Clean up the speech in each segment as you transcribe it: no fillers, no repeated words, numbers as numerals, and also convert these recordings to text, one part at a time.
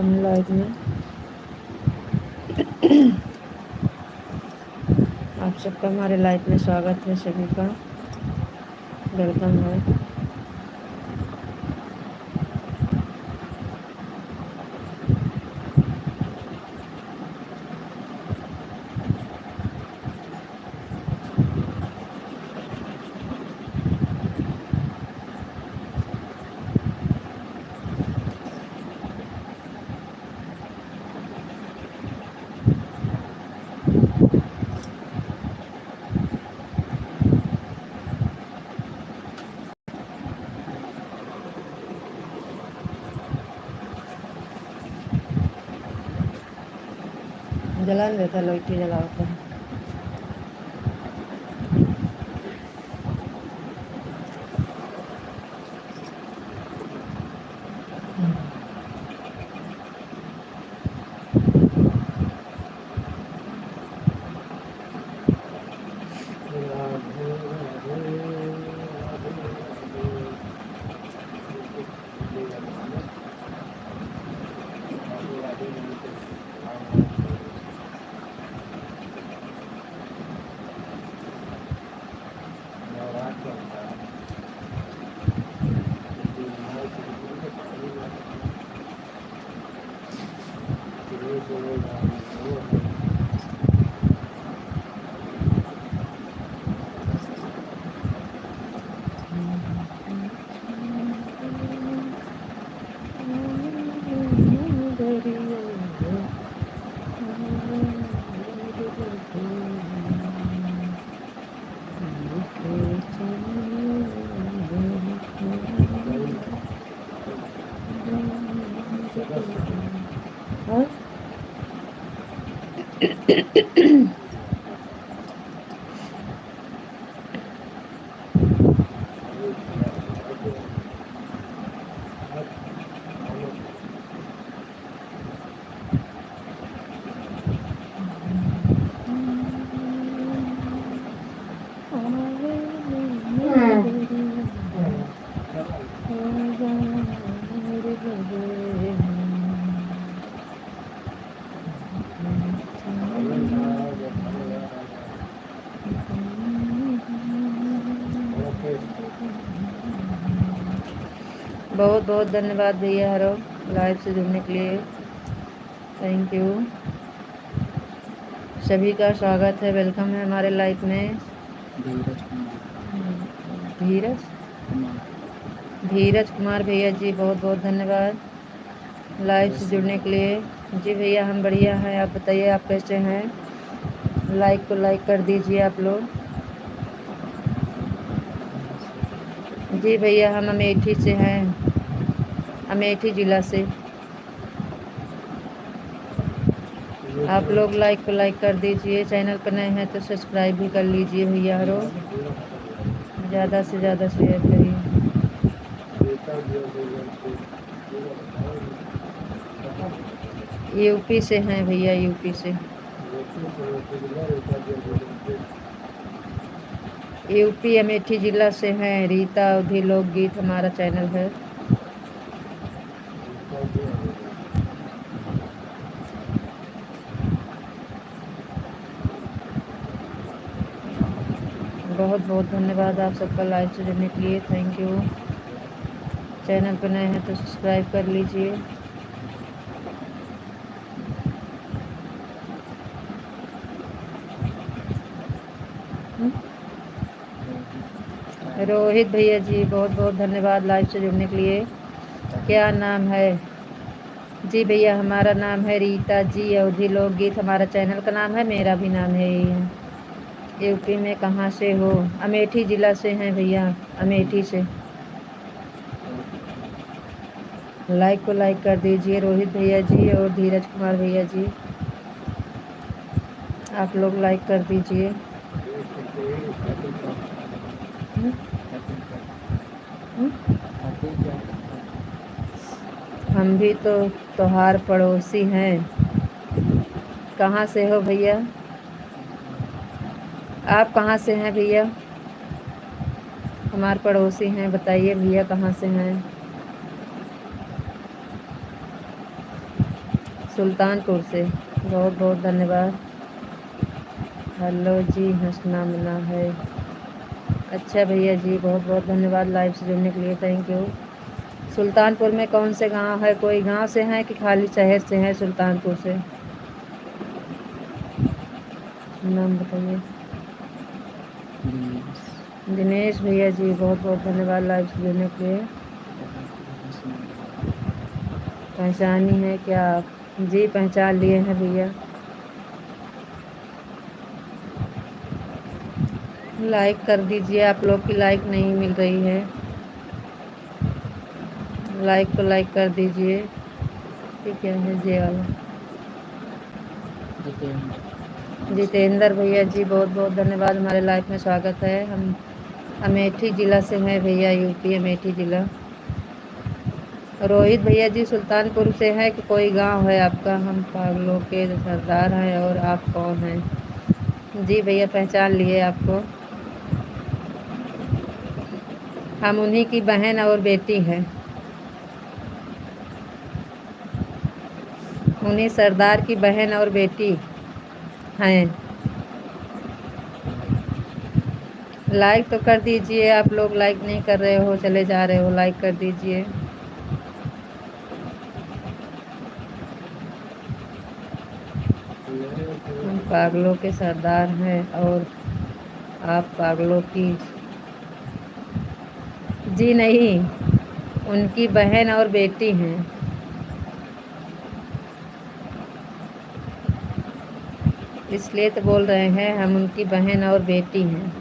Live में आप सबका हमारे लाइव में स्वागत है। सभी का वेलकम है। जला नहीं देता, लोइटी जला होता है। बहुत बहुत धन्यवाद भैया हरो लाइव से जुड़ने के लिए। Thank you. सभी का स्वागत है, वेलकम है हमारे लाइव में। धीरज कुमार भैया जी, बहुत बहुत धन्यवाद लाइव से जुड़ने के लिए। जी भैया हम बढ़िया हैं, आप बताइए आप कैसे हैं। लाइक को लाइक कर दीजिए आप लोग। जी भैया हम अमेठी से हैं, अमेठी ज़िला से। आप लोग लाइक को लाइक कर दीजिए। चैनल पर नए हैं तो सब्सक्राइब भी कर लीजिए भैया हरो। ज़्यादा से ज़्यादा शेयर करिए। यूपी से हैं भैया, यूपी से। यूपी अमेठी ज़िला से हैं। रीता अवधी लोकगीत हमारा चैनल है। बहुत बहुत धन्यवाद आप सबका लाइव से जुड़ने के लिए। Thank you. चैनल पर नए हैं तो सब्सक्राइब कर लीजिए। रोहित भैया जी बहुत बहुत धन्यवाद लाइव से जुड़ने के लिए। क्या नाम है? जी भैया हमारा नाम है रीता जी अवधी लोकगीत हमारा चैनल का नाम है। मेरा भी नाम है यही है। यूपी में कहाँ से हो? अमेठी ज़िला से हैं भैया, अमेठी से। लाइक को लाइक कर दीजिए रोहित भैया जी और धीरज कुमार भैया जी, आप लोग लाइक कर दीजिए। हम भी तो त्योहार पड़ोसी हैं। कहाँ से हो भैया? आप कहाँ से हैं भैया? हमारे पड़ोसी हैं, बताइए भैया कहाँ से हैं? सुल्तानपुर से। बहुत बहुत धन्यवाद। हेलो जी, हंसना मना है। अच्छा भैया जी, बहुत बहुत धन्यवाद लाइव से जुड़ने के लिए, थैंक यू। सुल्तानपुर में कौन से गांव है? कोई गांव से हैं कि खाली शहर से हैं सुल्तानपुर से? नाम बताइए। दिनेश भैया जी, बहुत बहुत धन्यवाद लाइव से जुड़ने के लिए। पहचानी है क्या आप? जी पहचान लिए हैं भैया। लाइक कर दीजिए, आप लोग की लाइक नहीं मिल रही है। लाइक को लाइक कर दीजिए। ठीक है जे वाला जितेंद्र भैया जी, बहुत बहुत धन्यवाद, हमारे लाइव में स्वागत है। हम अमेठी ज़िला से हैं भैया, यूपी अमेठी ज़िला। रोहित भैया जी, सुल्तानपुर से हैं कि कोई गांव है आपका? हम पागलों के सरदार हैं। और आप कौन हैं? जी भैया पहचान लिए आपको। हम उन्हीं की बहन और बेटी हैं, उन्हीं सरदार की बहन और बेटी हैं। लाइक तो कर दीजिए, आप लोग लाइक नहीं कर रहे हो, चले जा रहे हो। लाइक कर दीजिए। हम पागलों के सरदार हैं और आप पागलों की। जी नहीं, उनकी बहन और बेटी हैं। इसलिए तो बोल रहे हैं, हम उनकी बहन और बेटी हैं।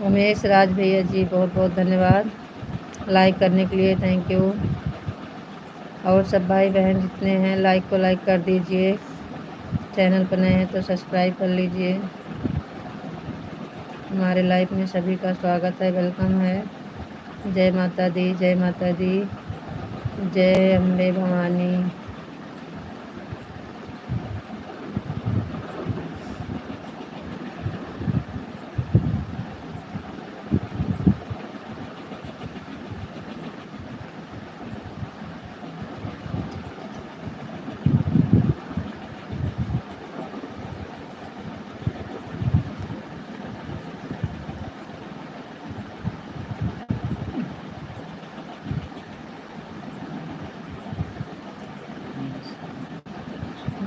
उमेश राज भैया जी, बहुत बहुत धन्यवाद लाइक करने के लिए, थैंक यू। और सब भाई बहन जितने हैं, लाइक को लाइक कर दीजिए। चैनल पर नए हैं तो सब्सक्राइब कर लीजिए। हमारे लाइफ में सभी का स्वागत है, वेलकम है। जय माता दी, जय माता दी, जय अम्बे भवानी।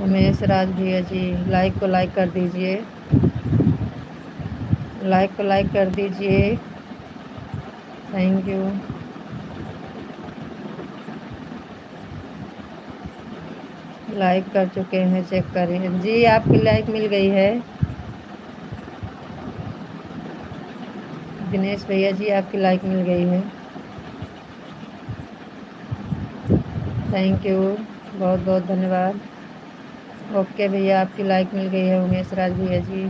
उमेश राज भैया जी, लाइक को लाइक कर दीजिए। लाइक को लाइक कर दीजिए, थैंक यू। लाइक कर चुके हैं, चेक करिए। जी आपकी लाइक मिल गई है। दिनेश भैया जी, आपकी लाइक मिल गई है, थैंक यू, बहुत बहुत धन्यवाद। ओके भैया, आपकी लाइक मिल गई है उमेश राज भैया जी।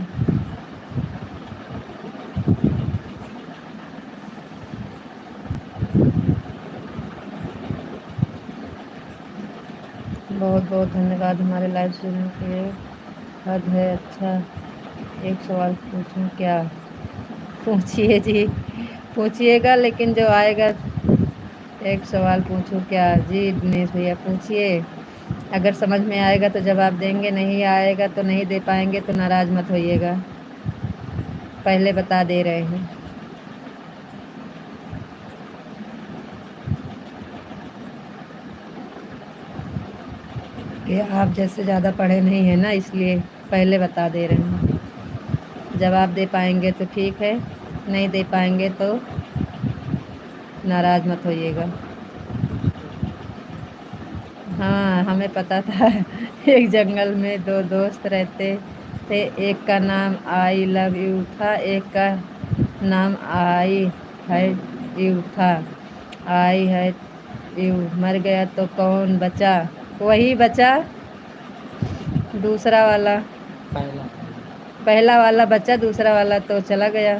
बहुत बहुत धन्यवाद हमारे लाइव सुनने के लिए। हद है। अच्छा, एक सवाल पूछूं क्या? पूछिए जी, पूछिएगा, लेकिन जो आएगा। एक सवाल पूछूं क्या? जी दिनेश भैया पूछिए। अगर समझ में आएगा तो जवाब देंगे, नहीं आएगा तो नहीं दे पाएंगे, तो नाराज़ मत होइएगा, पहले बता दे रहे हैं कि आप जैसे ज़्यादा पढ़े नहीं हैं ना, इसलिए पहले बता दे रहे हैं। जवाब दे पाएंगे तो ठीक है, नहीं दे पाएंगे तो नाराज़ मत होइएगा। हाँ हमें पता था। एक जंगल में दो दोस्त रहते थे, एक का नाम आई लव यू था, एक का नाम आई हेट यू था। आई हेट यू मर गया तो कौन बचा? वही बचा, दूसरा वाला। पहला वाला बचा, दूसरा वाला तो चला गया।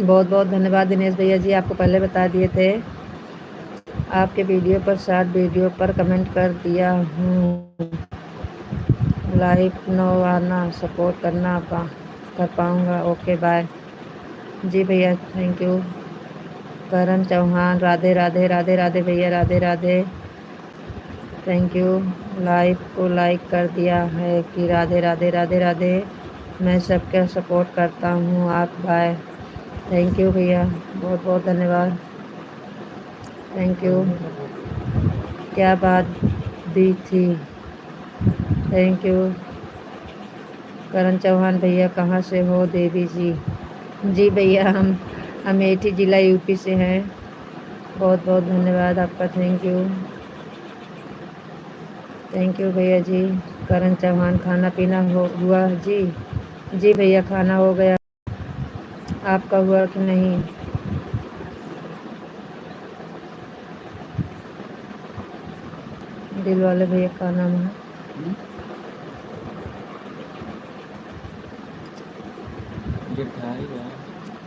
बहुत बहुत धन्यवाद दिनेश भैया जी, आपको पहले बता दिए थे। आपके वीडियो पर शॉर्ट वीडियो पर कमेंट कर दिया हूँ, लाइव नो आना सपोर्ट कर पाऊँगा। Okay bye. जी भैया थैंक यू। करण चौहान राधे राधे राधे राधे भैया Radhe Radhe, thank you. Live को लाइक कर दिया है कि राधे राधे राधे राधे, मैं सबका सपोर्ट करता हूँ। आप बाय। थैंक यू भैया, बहुत बहुत धन्यवाद, थैंक यू। क्या बात दी थी, थैंक यू। करण चौहान भैया कहाँ से हो देवी जी? जी भैया हम अमेठी ज़िला यूपी से हैं। बहुत बहुत धन्यवाद आपका, थैंक यू, थैंक यू भैया जी। करण चौहान खाना पीना हुआ जी? जी भैया खाना हो गया, आपका हुआ कि नहीं? दिल वाले भैया का नाम है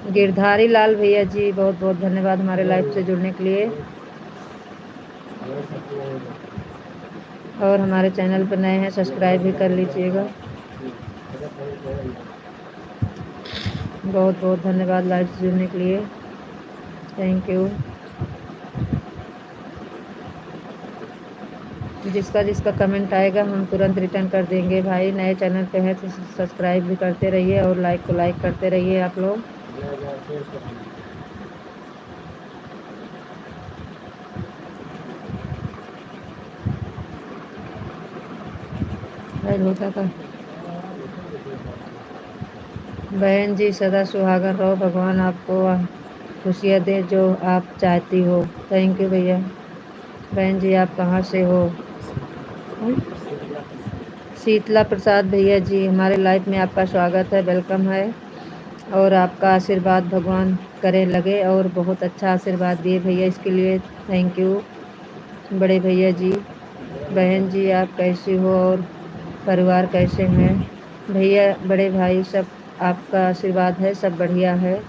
गिरधारी लाल भैया जी, बहुत बहुत धन्यवाद हमारे लाइव से जुड़ने के लिए। और हमारे चैनल पर नए हैं सब्सक्राइब भी कर लीजिएगा। बहुत बहुत धन्यवाद लाइव से जुड़ने के लिए, थैंक यू। जिसका जिसका कमेंट आएगा हम तुरंत रिटर्न कर देंगे भाई। नए चैनल पे हैं तो सब्सक्राइब भी करते रहिए और लाइक को लाइक करते रहिए आप लोग। होता था बहन जी, सदा सुहागन रहो, भगवान आपको खुशियाँ दे जो आप चाहती हो। थैंक यू भैया। बहन जी आप कहाँ से हो? शीतला प्रसाद भैया जी, हमारे लाइफ में आपका स्वागत है, वेलकम है। और आपका आशीर्वाद भगवान करे लगे और बहुत अच्छा आशीर्वाद दिए भैया, इसके लिए थैंक यू बड़े भैया जी। बहन जी आप कैसी हो और परिवार कैसे हैं? भैया बड़े भाई सब आपका आशीर्वाद है, सब बढ़िया है।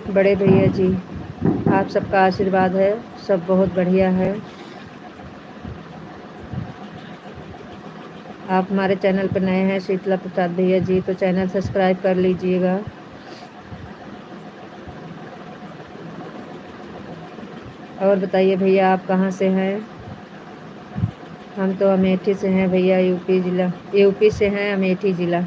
बड़े भैया जी आप सबका आशीर्वाद है, सब बहुत बढ़िया है। आप हमारे चैनल पर नए हैं शीतला प्रसाद भैया जी, तो चैनल सब्सक्राइब कर लीजिएगा। और बताइए भैया आप कहाँ से हैं? हम तो अमेठी से हैं भैया, यूपी ज़िला, यूपी से हैं, अमेठी ज़िला।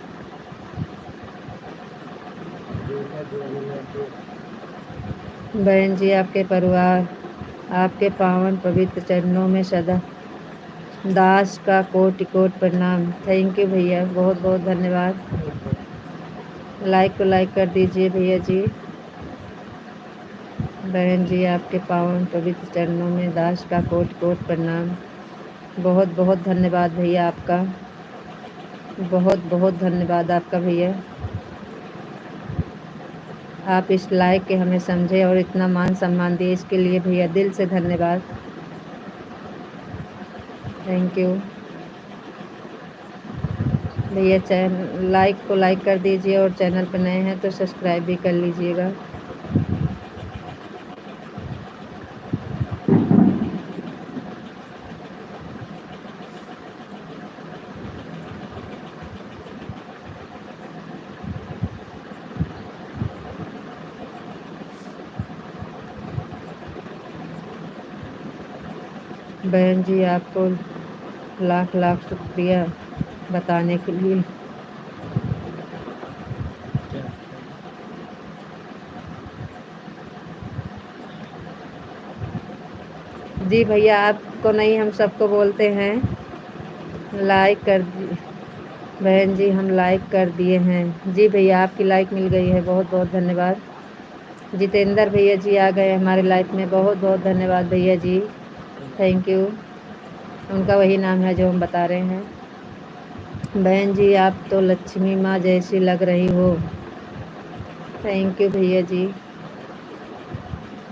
बहन जी आपके परिवार आपके पावन पवित्र चरणों में सदा दास का कोटि कोटि प्रणाम। थैंक यू भैया, बहुत बहुत धन्यवाद। लाइक को लाइक कर दीजिए भैया जी। बहन जी आपके पावन पवित्र चरणों में दास का कोटि कोटि प्रणाम। बहुत बहुत धन्यवाद भैया आपका, बहुत बहुत धन्यवाद आपका भैया। आप इस लाइक के हमें समझे और इतना मान सम्मान दिए, इसके लिए भैया दिल से धन्यवाद, थैंक यू भैया। चैनल लाइक को लाइक कर दीजिए और चैनल पर नए हैं तो सब्सक्राइब भी कर लीजिएगा। बहन जी आपको लाख लाख शुक्रिया बताने के लिए। जी भैया आपको नहीं, हम सबको बोलते हैं लाइक कर बहन जी हम लाइक कर दिए हैं। जी भैया आपकी लाइक मिल गई है, बहुत बहुत धन्यवाद। जितेंद्र भैया जी आ गए हमारे लाइफ में, बहुत बहुत धन्यवाद भैया जी, थैंक यू। उनका वही नाम है जो हम बता रहे हैं। बहन जी आप तो लक्ष्मी माँ जैसी लग रही हो। थैंक यू भैया जी,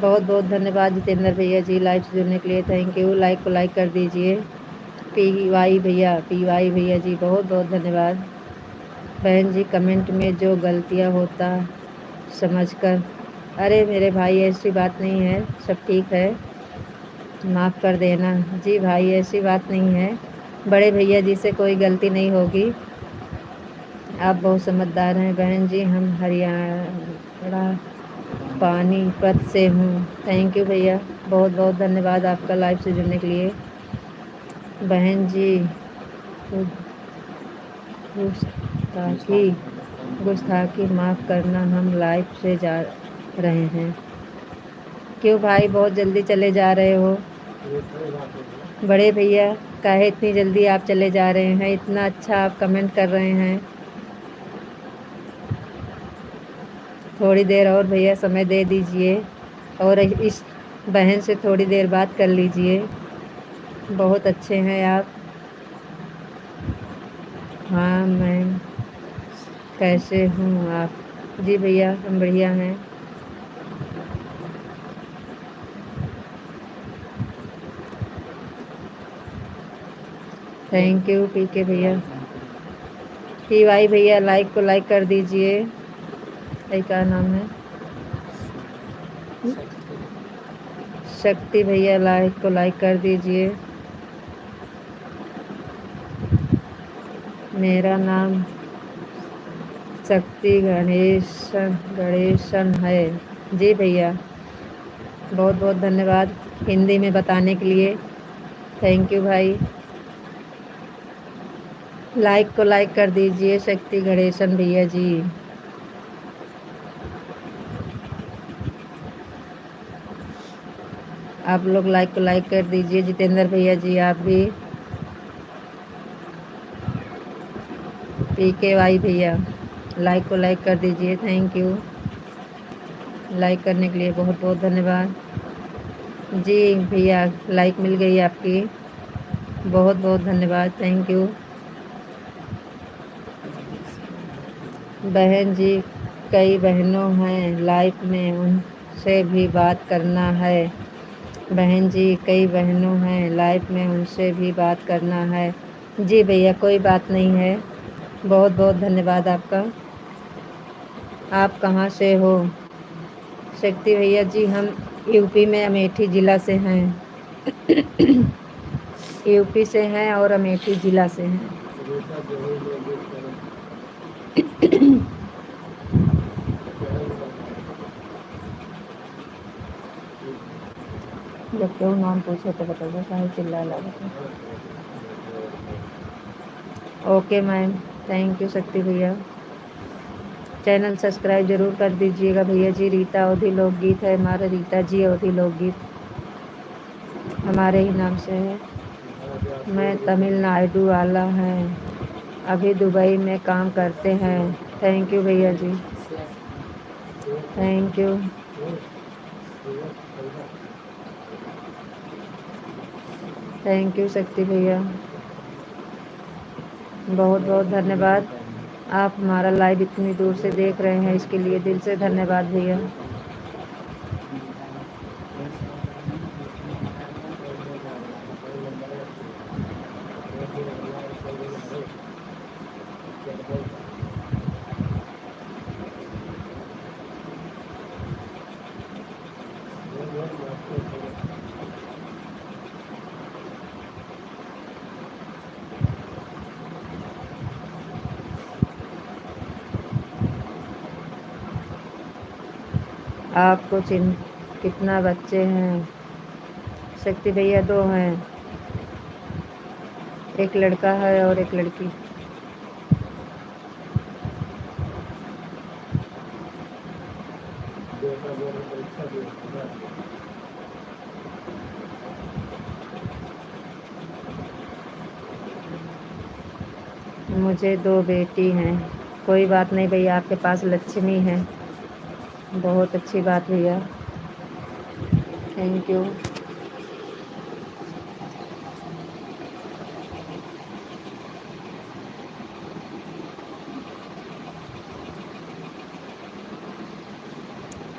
बहुत बहुत धन्यवाद जितेंद्र भैया जी, लाइव से जुड़ने के लिए थैंक यू। लाइक को लाइक कर दीजिए। PY भैया जी बहुत बहुत धन्यवाद। बहन जी कमेंट में जो गलतियाँ होता समझकर। अरे मेरे भाई ऐसी बात नहीं है, सब ठीक है, माफ़ कर देना। जी भाई ऐसी बात नहीं है, बड़े भैया जी से कोई गलती नहीं होगी। आप बहुत समझदार हैं बहन जी। हम हरियाणा पानीपत से हूँ। थैंक यू भैया, बहुत बहुत धन्यवाद आपका लाइव से जुड़ने के लिए। बहन जी गुस्ताखी गुस्ताखी माफ़ करना, हम लाइव से जा रहे हैं। क्यों भाई बहुत जल्दी चले जा रहे हो? बड़े भैया काहे इतनी जल्दी आप चले जा रहे हैं? इतना अच्छा आप कमेंट कर रहे हैं। थोड़ी देर और भैया समय दे दीजिए और इस बहन से थोड़ी देर बात कर लीजिए। बहुत अच्छे हैं आप। हाँ मैम, कैसे हूँ आप? जी भैया हम बढ़िया हैं। थैंक यू पीके भैया। पी वाई भैया लाइक को लाइक कर दीजिए। क्या नाम है? शक्ति भैया लाइक को लाइक कर दीजिए। मेरा नाम शक्ति गणेशन है। जी भैया बहुत बहुत धन्यवाद हिंदी में बताने के लिए। थैंक यू भाई। लाइक को लाइक कर दीजिए शक्ति गणेशन भैया जी। आप लोग लाइक को लाइक कर दीजिए। जितेंद्र भैया जी आप भी। पीके वाई भैया लाइक को लाइक कर दीजिए। थैंक यू, लाइक करने के लिए बहुत बहुत धन्यवाद। जी भैया लाइक मिल गई आपकी, बहुत बहुत धन्यवाद। Thank you. बहन जी कई बहनों हैं लाइफ में, उनसे भी बात करना है। बहन जी कई बहनों हैं लाइफ में, उनसे भी बात करना है। जी भैया कोई बात नहीं है, बहुत बहुत धन्यवाद आपका। आप कहाँ से हो? शक्ति भैया जी हम यूपी में अमेठी ज़िला से हैं। यूपी से हैं और अमेठी ज़िला से हैं। जब क्यों नाम पूछे तो बता दो, काहे चिल्ला लगा। ओके मैम, थैंक यू शक्ति भैया। चैनल सब्सक्राइब जरूर कर दीजिएगा भैया जी। रीता अवधि लोकगीत है हमारा, रीता जी अवधि लोकगीत हमारे ही नाम से है। मैं तमिलनाडु वाला हैं, अभी दुबई में काम करते हैं। थैंक यू भैया जी, थैंक यू। थैंक यू शक्ति भैया, बहुत बहुत धन्यवाद। आप हमारा लाइव इतनी दूर से देख रहे हैं, इसके लिए दिल से धन्यवाद भैया। आपको कितना बच्चे हैं? शक्ति भैया 2 हैं, एक लड़का है और एक लड़की। मुझे 2 बेटी हैं। कोई बात नहीं भैया, आपके पास लक्ष्मी है, बहुत अच्छी बात भैया। Thank you.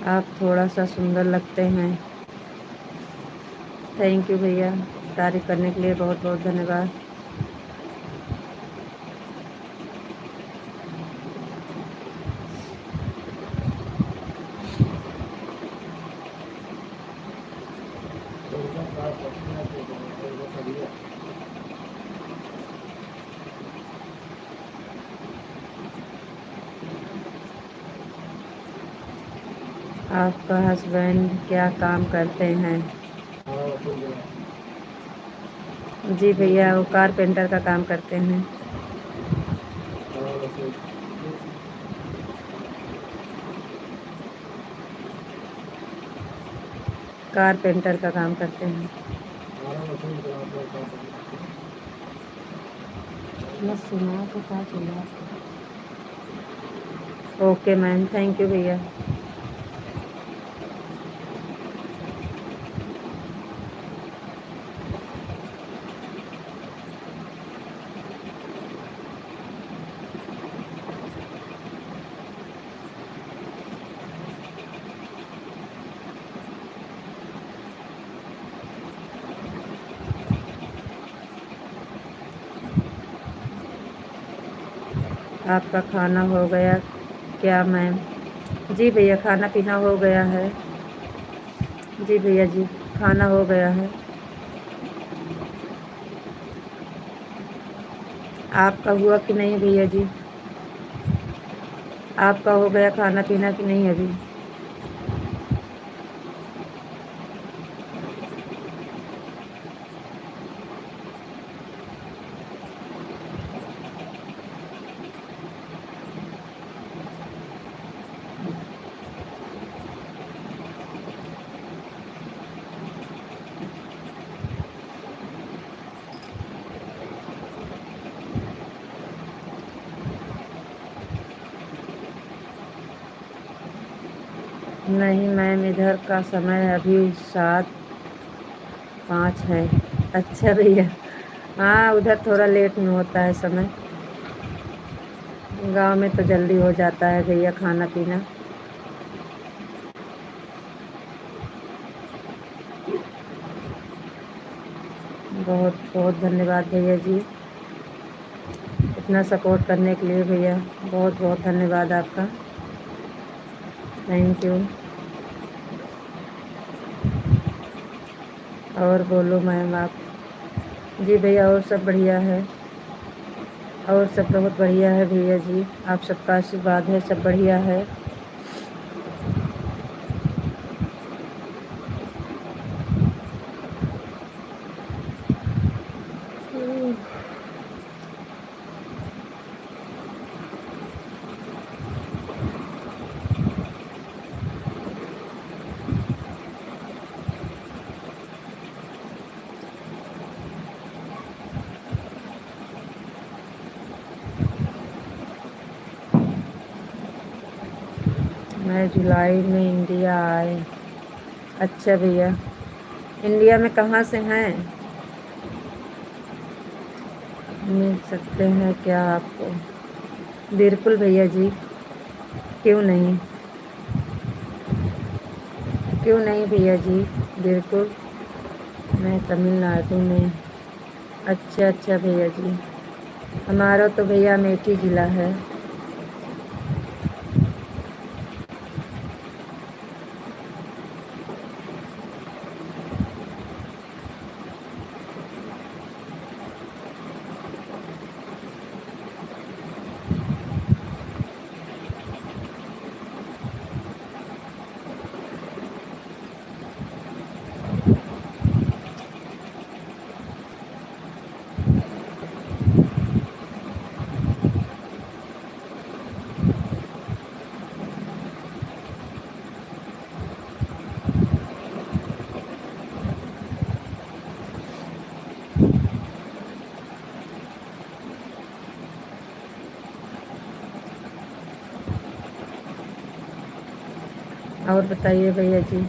आप थोड़ा सा सुंदर लगते हैं। थैंक यू भैया, तारीफ करने के लिए बहुत बहुत धन्यवाद। आपका हस्बैंड क्या काम करते हैं? जी भैया वो कारपेंटर का काम करते हैं। कारपेंटर का काम करते हैं। मैं सुना तो क्या चला। ओके मैम, थैंक यू भैया। आपका खाना हो गया क्या मैम? जी भैया खाना पीना हो गया है। जी भैया जी खाना हो गया है। आपका हुआ कि नहीं भैया जी? आपका हो गया खाना पीना कि नहीं अभी? नहीं मैम, इधर का समय अभी 7:05 है। अच्छा भैया, हाँ उधर थोड़ा लेट में होता है समय। गांव में तो जल्दी हो जाता है भैया खाना पीना। बहुत बहुत धन्यवाद भैया जी, इतना सपोर्ट करने के लिए भैया। बहुत बहुत धन्यवाद आपका। Thank you. और बोलो मैम आप। जी भैया और सब बढ़िया है। और सब बहुत बढ़िया है भैया जी, आप सबका आशीर्वाद है, सब बढ़िया है। मैं जुलाई में इंडिया आए। अच्छा भैया, इंडिया में कहाँ से हैं? मिल सकते हैं क्या आपको? बिल्कुल भैया जी, क्यों नहीं, क्यों नहीं भैया जी, बिल्कुल। मैं तमिलनाडु में। अच्छा अच्छा भैया जी, हमारा तो भैया अमेठी ज़िला है। और बताइए भैया जी।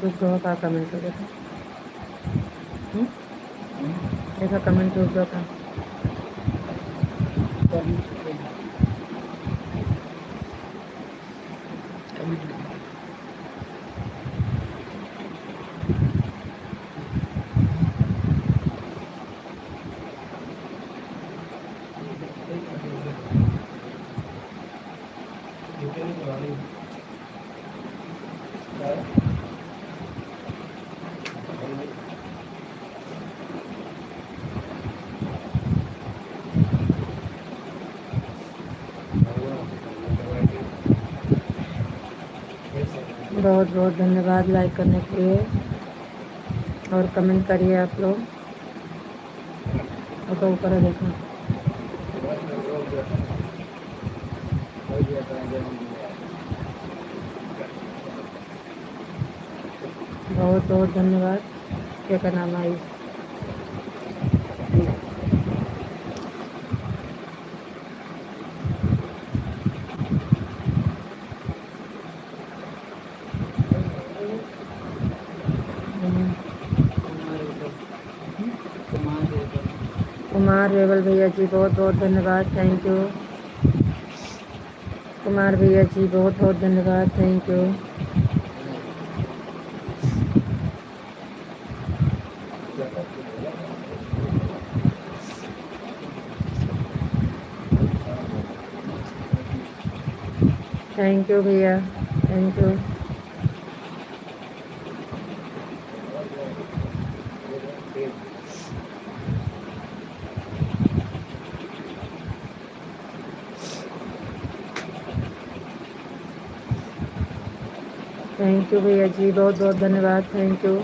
रुक जाओ का कमेंट हो देखा। देखा कमेंट रुक जाओ का। बहुत बहुत धन्यवाद लाइक करने के लिए और कमेंट करिए आप लोग। ऊपर ऊपर देखो। बहुत बहुत धन्यवाद। क्या नाम आई? कुमार रेवल भैया जी बहुत बहुत धन्यवाद, थैंक यू। कुमार भैया जी बहुत बहुत धन्यवाद, थैंक यू। थैंक यू भैया, थैंक यू। थैंक यू भैया जी, बहुत बहुत धन्यवाद, थैंक यू।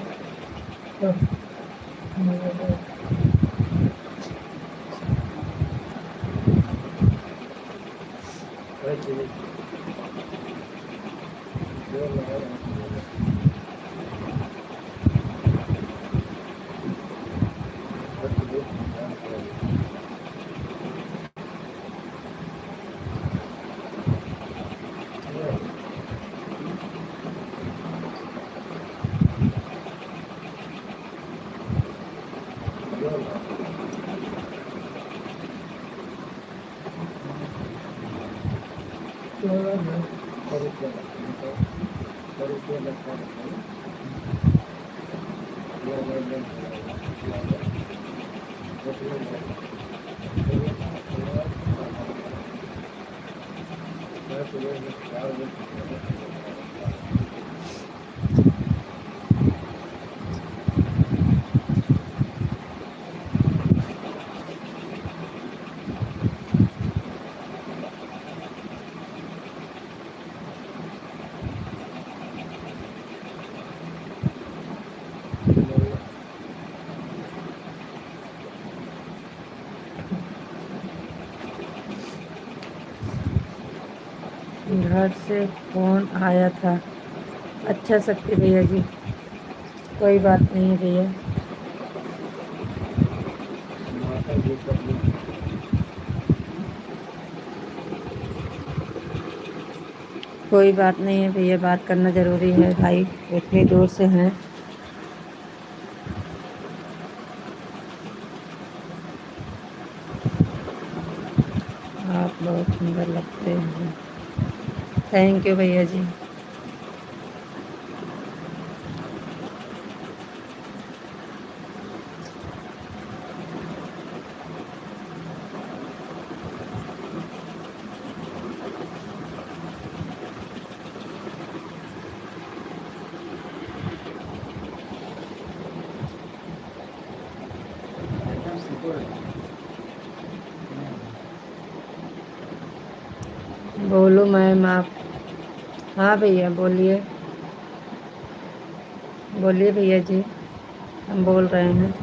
घर से फ़ोन आया था। अच्छा शक्ति भैया जी, कोई बात नहीं है भैया। कोई बात नहीं है भैया, बात करना ज़रूरी है भाई, इतनी दूर से हैं। आप बहुत सुंदर लगते हैं। थैंक यू भैया जी। बोलो मैम आप। हाँ भैया बोलिए, बोलिए भैया जी, हम बोल रहे हैं।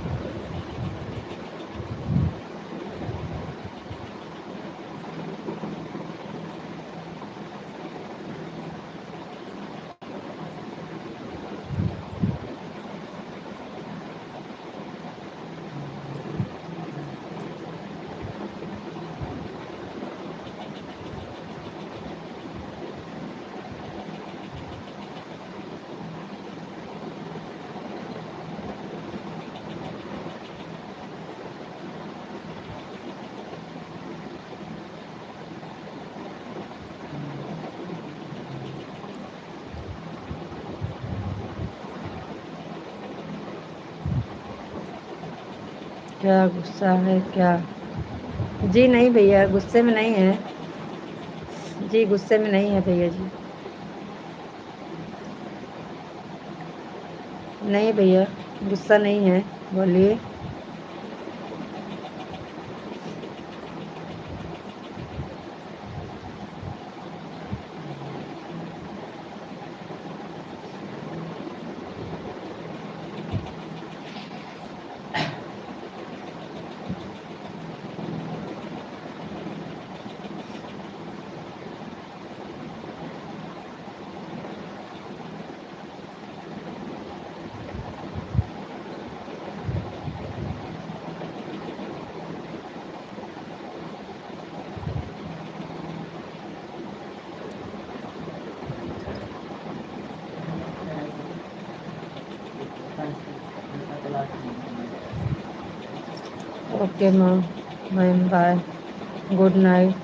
क्या गुस्सा है क्या? जी नहीं भैया, गुस्से में नहीं है जी, गुस्से में नहीं है भैया जी। नहीं भैया, गुस्सा नहीं है, बोलिए। Okay ma'am, ma'am bye, good night,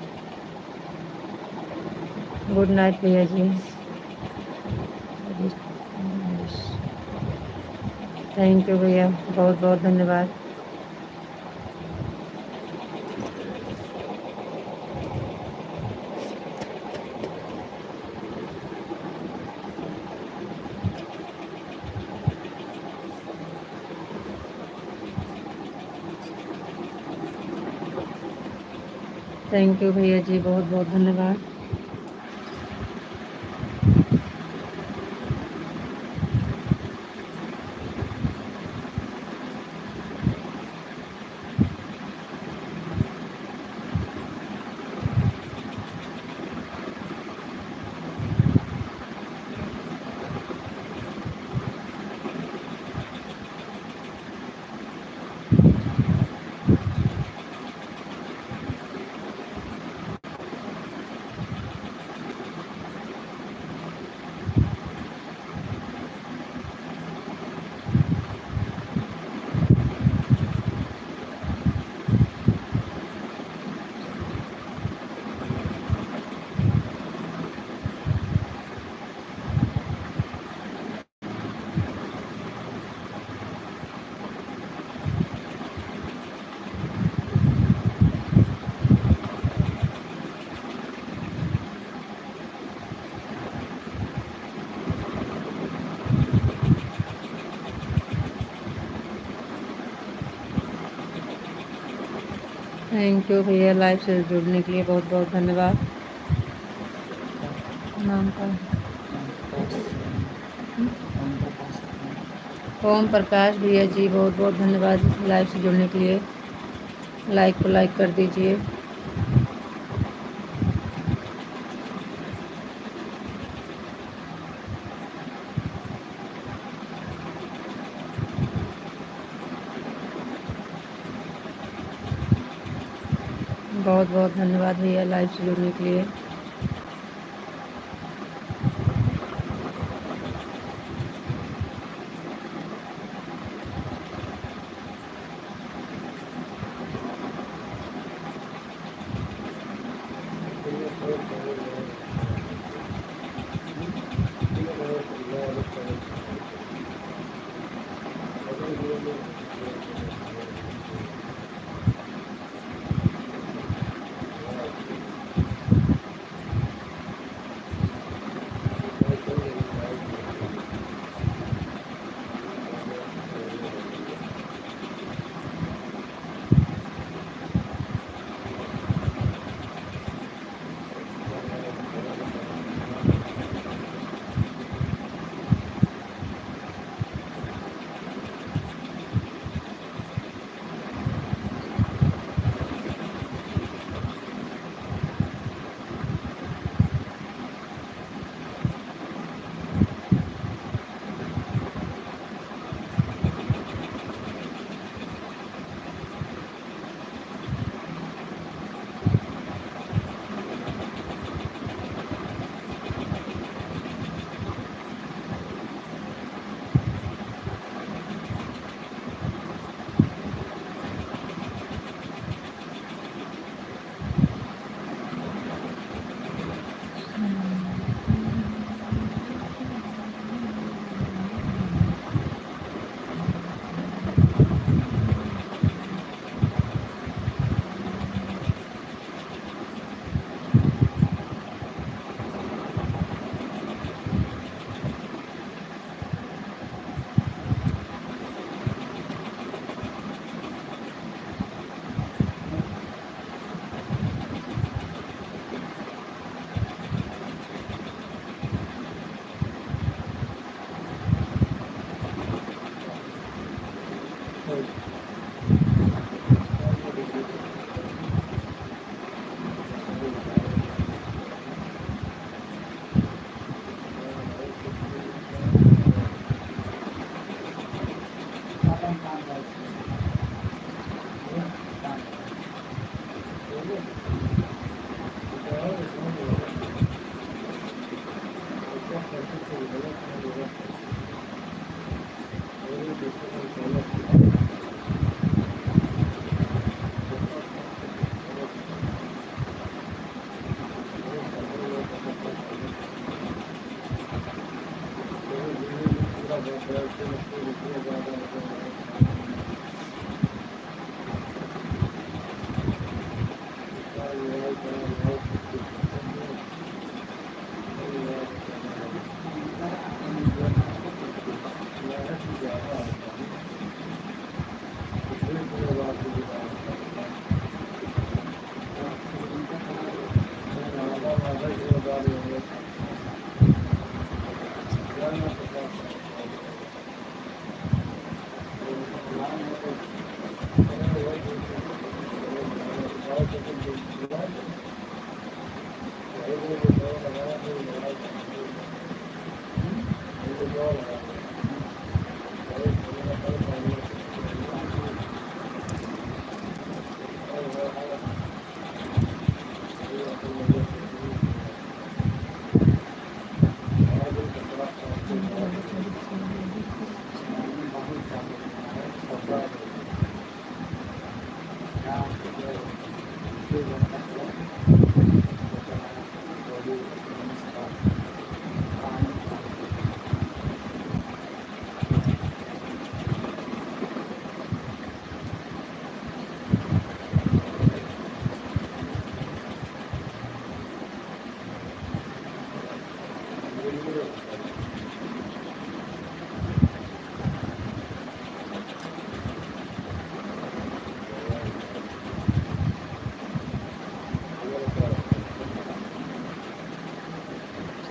good night भैया जी। थैंक यू भैया, बहुत बहुत धन्यवाद। थैंक यू भैया जी, बहुत बहुत धन्यवाद। थैंक यू भैया, लाइव से जुड़ने के लिए बहुत बहुत धन्यवाद। नाम का ओम प्रकाश भैया जी, बहुत बहुत धन्यवाद लाइव से जुड़ने के लिए। लाइक को लाइक कर दीजिए। बहुत बहुत धन्यवाद भैया लाइव से जुड़ने के लिए।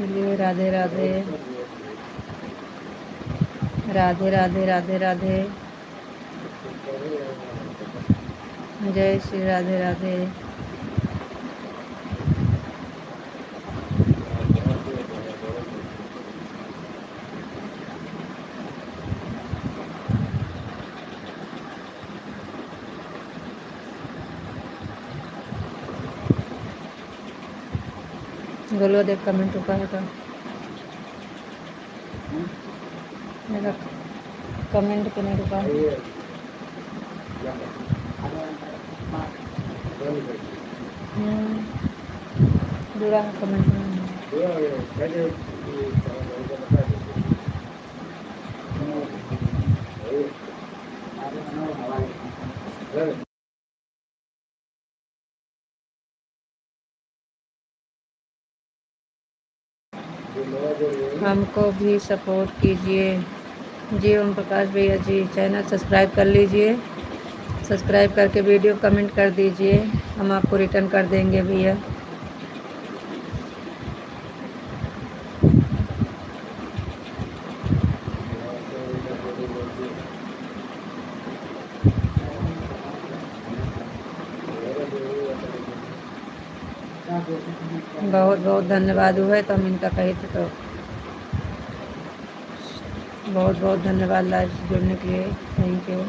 लिए राधे राधे राधे राधे राधे राधे। जय श्री राधे राधे। गोलुआ देख कमेंट रुका है का मेरा कमेंट पे नहीं रुका। जुड़ा है कमेंट में। हमको भी सपोर्ट कीजिए। जी ओम प्रकाश भैया जी, चैनल सब्सक्राइब कर लीजिए। सब्सक्राइब करके वीडियो कमेंट कर दीजिए, हम आपको रिटर्न कर देंगे भैया। बहुत बहुत धन्यवाद हुआ है तो हम इनका कहे थे, तो बहुत बहुत धन्यवाद लाइव से जुड़ने के लिए। Thank you.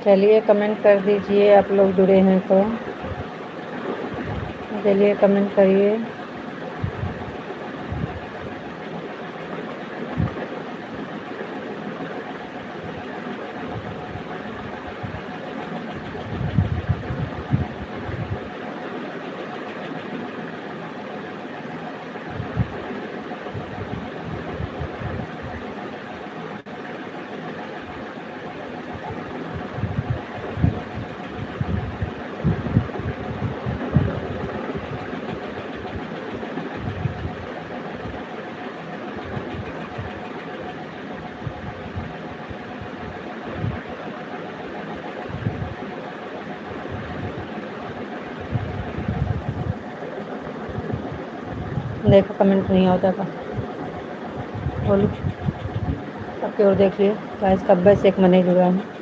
चलिए कमेंट कर दीजिए, आप लोग जुड़े हैं तो चलिए कमेंट करिए। देखो कमेंट नहीं होता का बोलो, आपकी ओर देखिए गाइस, कब्बे से एक मन नहीं जुड़ा है।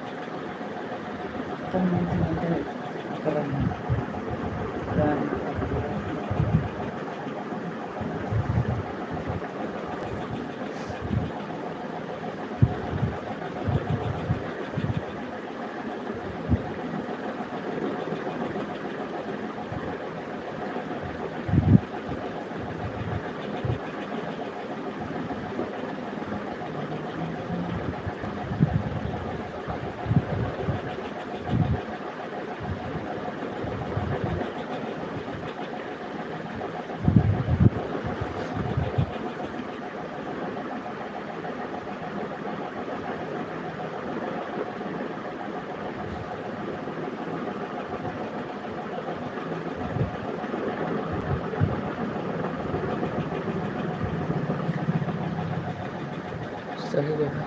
सही जगह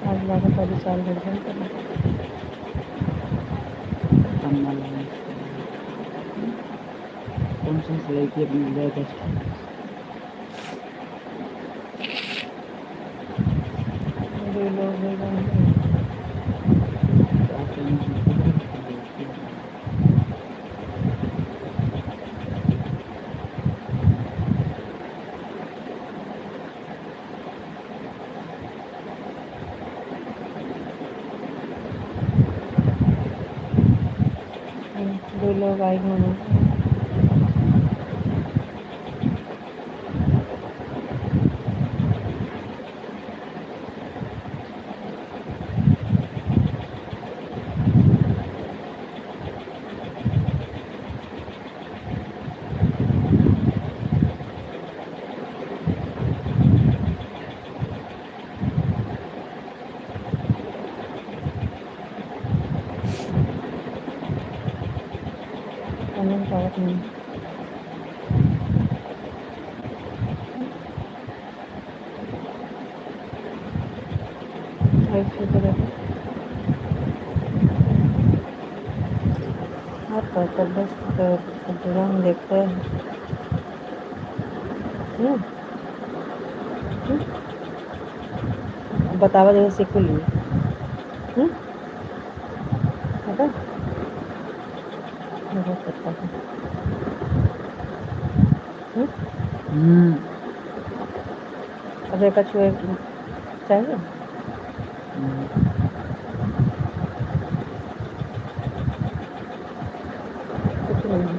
आज लगा था साल भर बंद करना। कौन सी सिलाई की अपनी लेटेस्ट दो लोग हो गए हैं। दो लोग आए होंगे। कमेंट आवत नहीं। ऐसे तो देखो आप तो बस तो हम देखते हैं। बतावा जैसे सीख लिए पता बहुत पता है। अब एक छुए चाहिए कुछ नहीं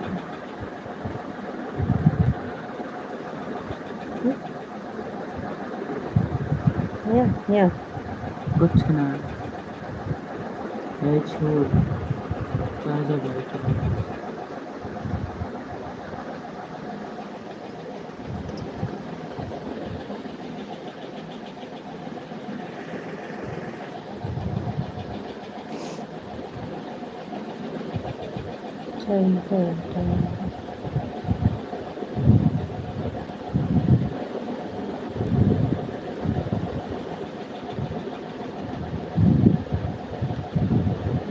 या कुछ ना है छोड़ चार्जर बैठ चाहिए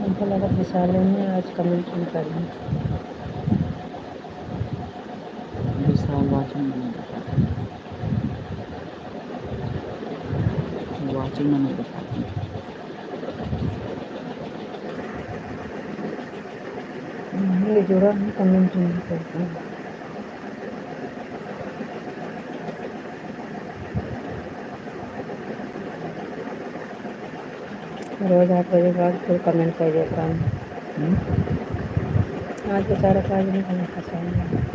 हमको लगा विशाल नहीं है, आज कमेंट नहीं कर रही। विशाल वाचिंग में नहीं दिखाती, वाचिंग में नहीं दिखाती। ये जोड़ा है, कमेंट नहीं करता है। रोज 8 बजे बाद फिर कमेंट कर देता हूँ। आज बेचारा काज नहीं करना पसंद।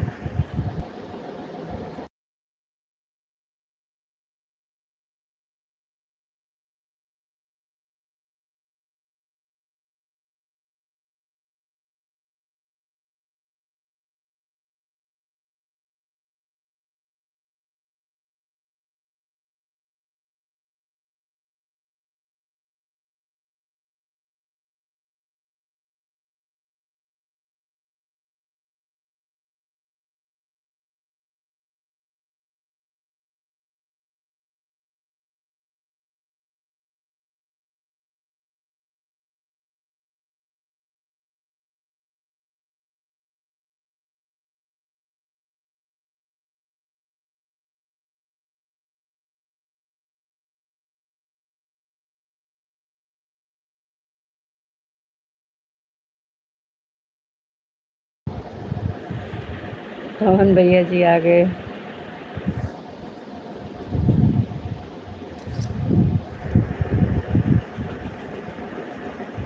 पवन भैया जी आ गए।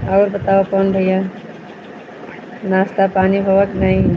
और बताओ पवन भैया, नाश्ता पानी हुआ कि नहीं?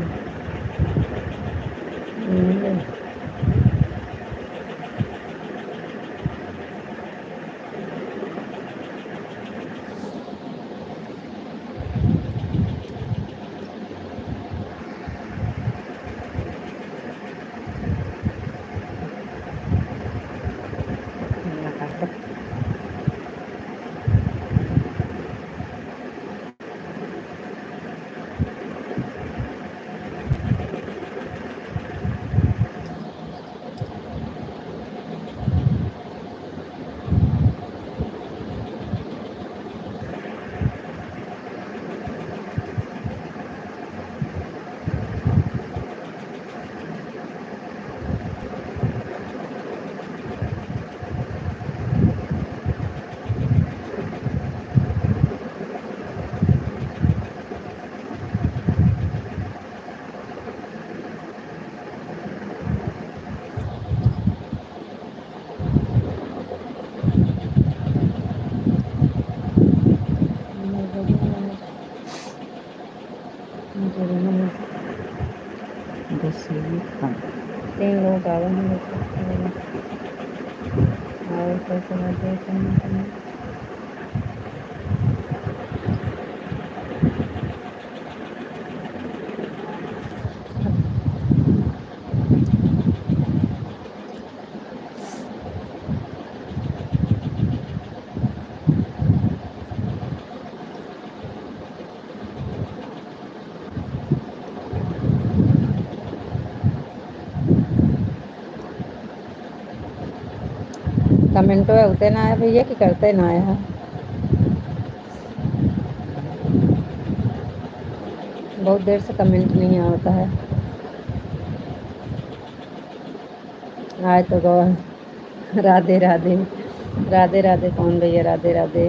तीन लोग आवे हैं और कैसे मजे करने। कमेंटो होते ना आया भैया कि करते ना आया है? बहुत देर से कमेंट नहीं आता है। आए तो गो राधे राधे राधे राधे कौन भैया, राधे राधे।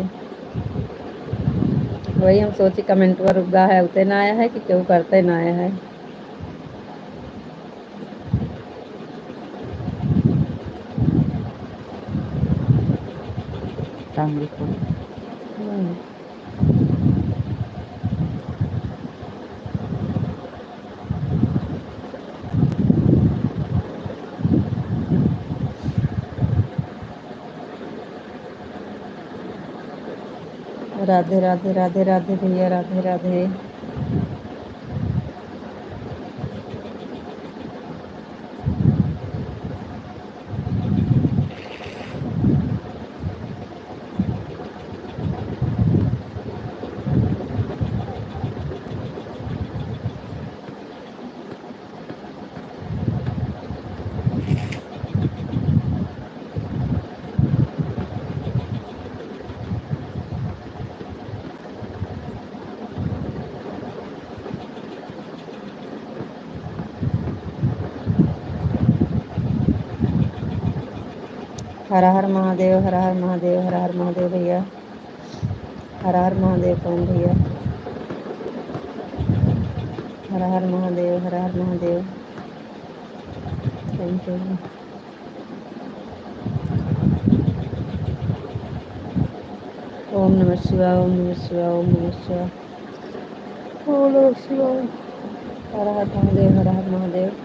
वही हम सोची कमेंट पर रुका है उते ना आया है कि क्यों करते ना आया है। टाइम लिखो। राधे राधे राधे राधे भैया, राधे राधे। हर हर महादेव, हर हर महादेव, हर हर महादेव भैया, हर हर महादेव कौन भैया, हर हर महादेव, हर हर महादेव। Thank you. ओम नमः शिवाय, ओम नमः शिवाय, ओम नमः शिवाय, ओम नमः शिवाय। हर हर महादेव, हर हर महादेव।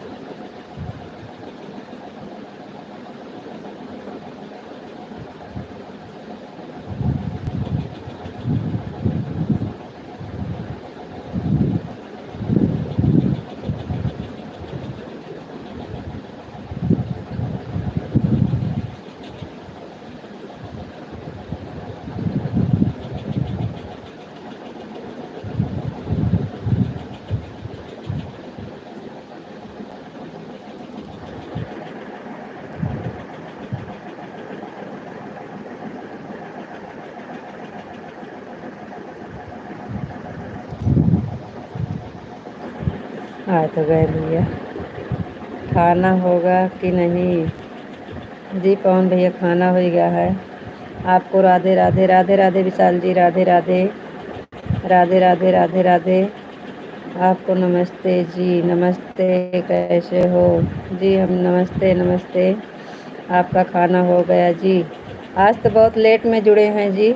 आ तो गए भैया। खाना होगा कि नहीं? जी पवन भैया खाना हो गया है। आपको राधे राधे, राधे राधे विशाल जी, राधे राधे, राधे राधे, राधे राधे। आपको नमस्ते जी, नमस्ते, कैसे हो जी? हम नमस्ते नमस्ते। आपका खाना हो गया जी? आज तो बहुत लेट में जुड़े हैं जी।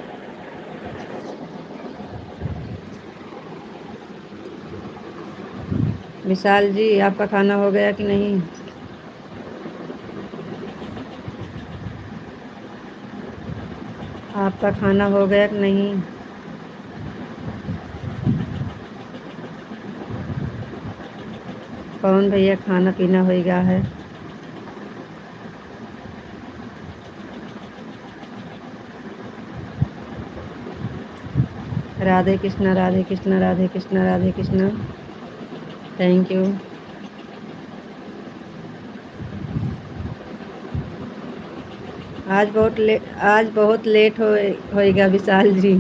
विशाल जी आपका खाना हो गया कि नहीं? आपका खाना हो गया कि नहीं? पवन भैया खाना पीना हो गया है? राधे कृष्णा, राधे कृष्णा, राधे कृष्णा, राधे कृष्णा। Thank you. आज बहुत लेट होएगा विशाल जी।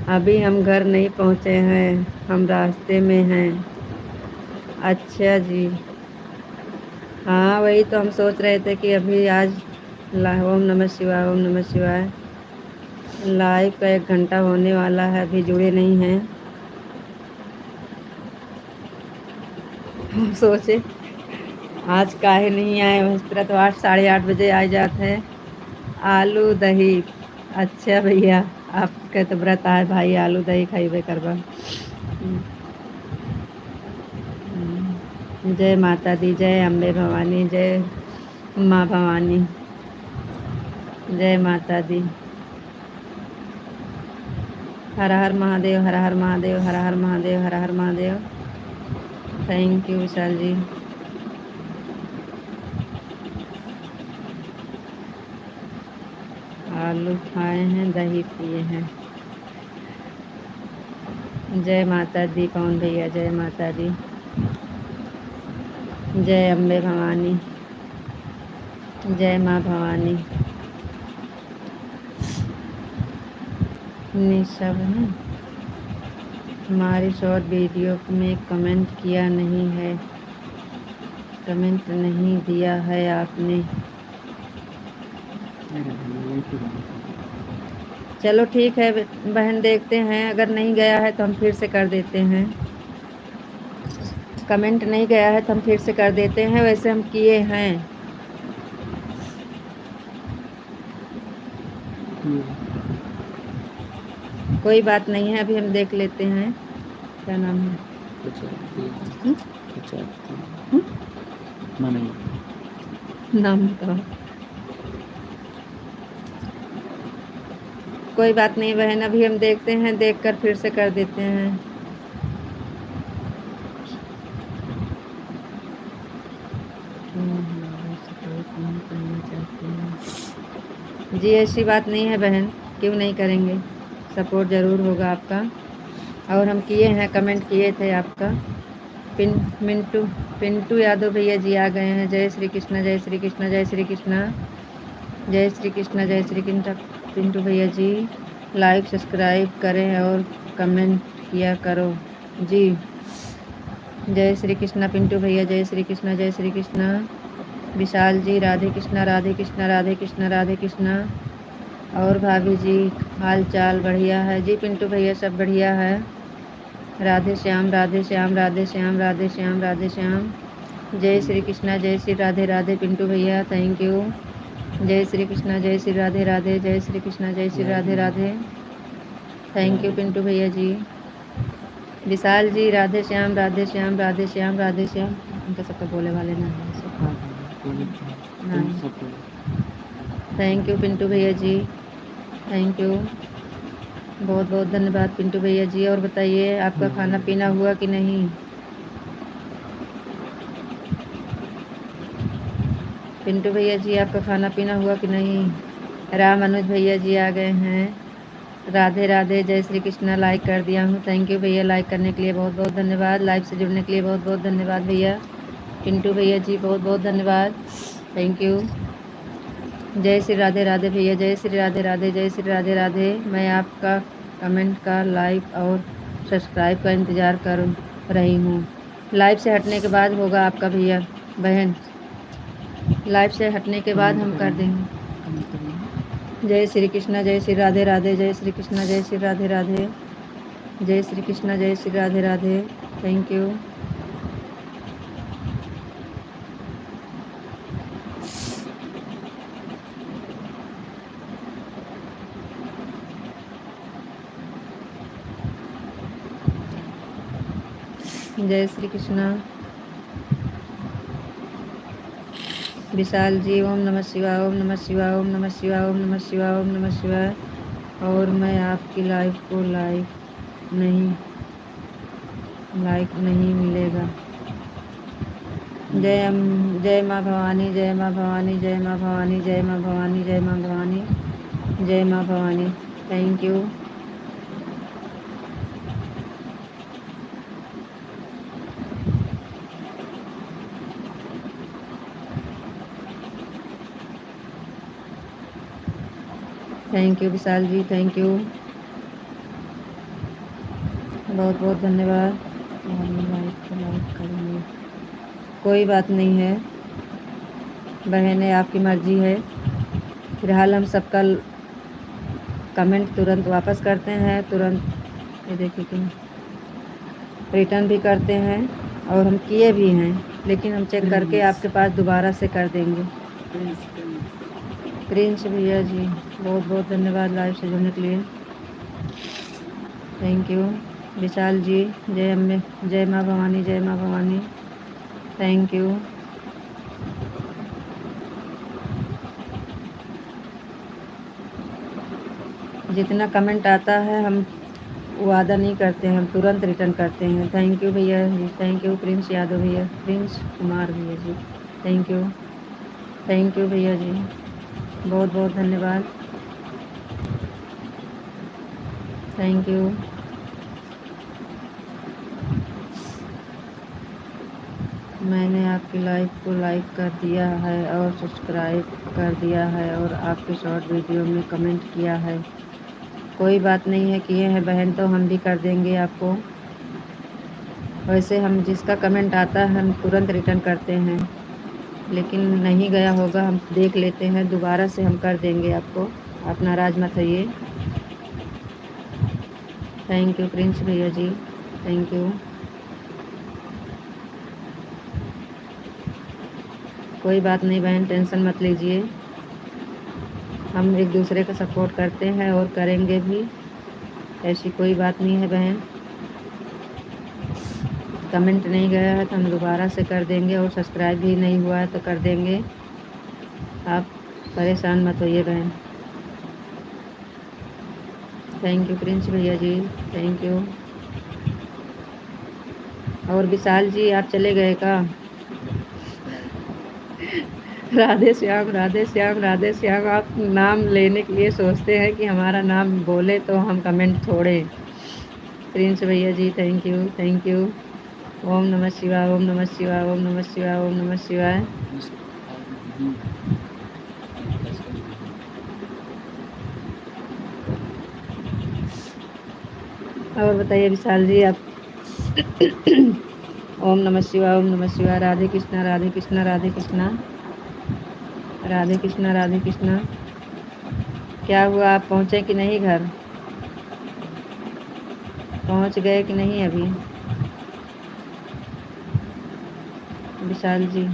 अभी हम घर नहीं पहुँचे हैं, हम रास्ते में हैं। अच्छा जी। हाँ वही तो हम सोच रहे थे कि अभी आज ओम नमः शिवाय, ओम नमः शिवाय। लाइव का 1 घंटा होने वाला है, अभी जुड़े नहीं हैं। हम सोचे आज काहे नहीं आए, उस तरह तो 8 साढ़े 8 बजे आ जाते हैं। आलू दही। अच्छा भैया आपके तो व्रत है भाई, आलू दही खाइबे करबा। जय माता दी, जय अम्बे भवानी, जय माँ भवानी, जय माता दी। हर हर महादेव, हर हर महादेव, हर हर महादेव, हर हर महादेव। थैंक यू विशाल जी। आलू खाए हैं, दही पिए हैं। जय माता दी पवन भैया, जय माता दी, जय अम्बे भवानी, जय माँ भवानी। निशा बहन हमारी शॉर्ट वीडियो में कमेंट किया नहीं है, कमेंट नहीं दिया है आपने। चलो ठीक है बहन, देखते हैं, अगर नहीं गया है तो हम फिर से कर देते हैं। कमेंट नहीं गया है तो हम फिर से कर देते हैं, वैसे हम किए हैं। कोई बात नहीं है, अभी हम देख लेते हैं। क्या नाम है? नाम बताओ। कोई बात नहीं बहन, अभी हम देखते हैं, देखकर फिर से कर देते हैं। जी ऐसी बात नहीं है बहन, क्यों नहीं करेंगे, सपोर्ट ज़रूर होगा आपका। और हम किए हैं, कमेंट किए थे आपका। पिंटू यादव भैया जी आ गए हैं। जय श्री कृष्ण, जय श्री कृष्ण, जय श्री कृष्ण, जय श्री कृष्ण, जय श्री कृष्ण। पिंटू भैया जी लाइक सब्सक्राइब करें और कमेंट किया करो जी। जय श्री कृष्ण पिंटू भैया, जय श्री कृष्ण, जय श्री कृष्ण। विशाल जी राधे कृष्णा राधे कृष्णा राधे कृष्णा राधे कृष्णा। और भाभी जी हाल चाल बढ़िया है जी। पिंटू भैया सब बढ़िया है। राधे श्याम राधे श्याम राधे श्याम राधे श्याम राधे श्याम। जय श्री कृष्णा जय श्री राधे राधे पिंटू भैया थैंक यू। जय श्री कृष्णा जय श्री राधे राधे जय श्री कृष्णा जय श्री राधे राधे। थैंक यू पिंटू भैया जी। विशाल जी राधे श्याम राधे श्याम राधे श्याम राधे श्याम। उनका सबका बोले वाले ना है सब। हाँ दीदी बोले तो हैं। तुम सब बोलो। थैंक यू पिंटू भैया जी थैंक यू। बहुत बहुत धन्यवाद पिंटू भैया जी। और बताइए आपका खाना पीना हुआ कि नहीं। पिंटू भैया जी आपका खाना पीना हुआ कि नहीं। राम अनुज भैया जी आ गए हैं। राधे राधे जय श्री कृष्णा लाइक कर दिया हूँ। थैंक यू भैया लाइक करने के लिए बहुत बहुत धन्यवाद। लाइव से जुड़ने के लिए बहुत बहुत धन्यवाद भैया। पिंटू भैया जी बहुत बहुत धन्यवाद थैंक यू। जय श्री राधे राधे भैया जय श्री राधे राधे जय श्री राधे राधे। मैं आपका कमेंट का लाइक और सब्सक्राइब का इंतज़ार कर रही हूँ। लाइव से हटने के बाद होगा आपका भैया बहन। लाइव से हटने के बाद हम कर देंगे। कमेंट करेंगे। जय श्री कृष्णा जय श्री राधे राधे जय श्री कृष्णा जय श्री राधे राधे जय श्री कृष्णा जय श्री राधे राधे थैंक यू। जय श्री कृष्णा। विशाल जी ओम नमः शिवाय ओम नमः शिवाय ओम नमः शिवाय ओम नमः शिवाय ओम नमः शिवाय। और मैं आपकी लाइव को लाइक नहीं मिलेगा। जय माँ भवानी जय माँ भवानी जय माँ भवानी जय माँ भवानी जय माँ भवानी जय माँ Bhavani thank you. Thank you Vishal ji thank you बहुत बहुत धन्यवाद। लाइक करेंगे कोई बात नहीं है बहनें आपकी मर्जी है। फिलहाल हम सबका कमेंट तुरंत वापस करते हैं तुरंत ये देखिए कि रिटर्न भी करते हैं और हम किए भी हैं लेकिन हम चेक करके आपके पास दोबारा से कर देंगे। प्रिंस भैया जी बहुत बहुत धन्यवाद लाइव से जुड़ने के लिए थैंक यू। विशाल जी जय अम्बे जय माँ भवानी जय माँ भवानी थैंक यू। जितना कमेंट आता है हम वादा नहीं करते हैं हम तुरंत रिटर्न करते हैं। थैंक यू भैया जी थैंक यू। प्रिंस यादव भैया प्रिंस कुमार भैया जी थैंक यू भैया जी बहुत बहुत धन्यवाद थैंक यू। मैंने आपकी लाइव को लाइक कर दिया है और सब्सक्राइब कर दिया है और आपके शॉर्ट वीडियो में कमेंट किया है। कोई बात नहीं है किए हैं बहन तो हम भी कर देंगे आपको। वैसे हम जिसका कमेंट आता है हम तुरंत रिटर्न करते हैं लेकिन नहीं गया होगा हम देख लेते हैं दोबारा से हम कर देंगे आपको। आप नाराज मत होइए। थैंक यू प्रिंस भैया जी थैंक यू। कोई बात नहीं बहन टेंशन मत लीजिए हम एक दूसरे का सपोर्ट करते हैं और करेंगे भी। ऐसी कोई बात नहीं है बहन। कमेंट नहीं गया है तो हम दोबारा से कर देंगे और सब्सक्राइब भी नहीं हुआ है तो कर देंगे। आप परेशान मत होइए बहन। थैंक यू प्रिंस भैया जी थैंक यू। और विशाल जी आप चले गए का। राधे श्याम राधे श्याम राधे श्याम। आप नाम लेने के लिए सोचते हैं कि हमारा नाम बोले तो हम कमेंट छोड़ें। प्रिंस भैया जी थैंक यू। ओम नमः शिवाय ओम नमः शिवाय ओम नमः शिवाय ओम नमः शिवाय। और बताइए विशाल जी आप ओम नमः शिवाय राधे कृष्णा राधे कृष्णा राधे कृष्णा। राधे कृष्णा, राधे कृष्णा। क्या हुआ, आप पहुँचे कि नहीं घर? पहुँच गए कि नहीं अभी? विशाल जी,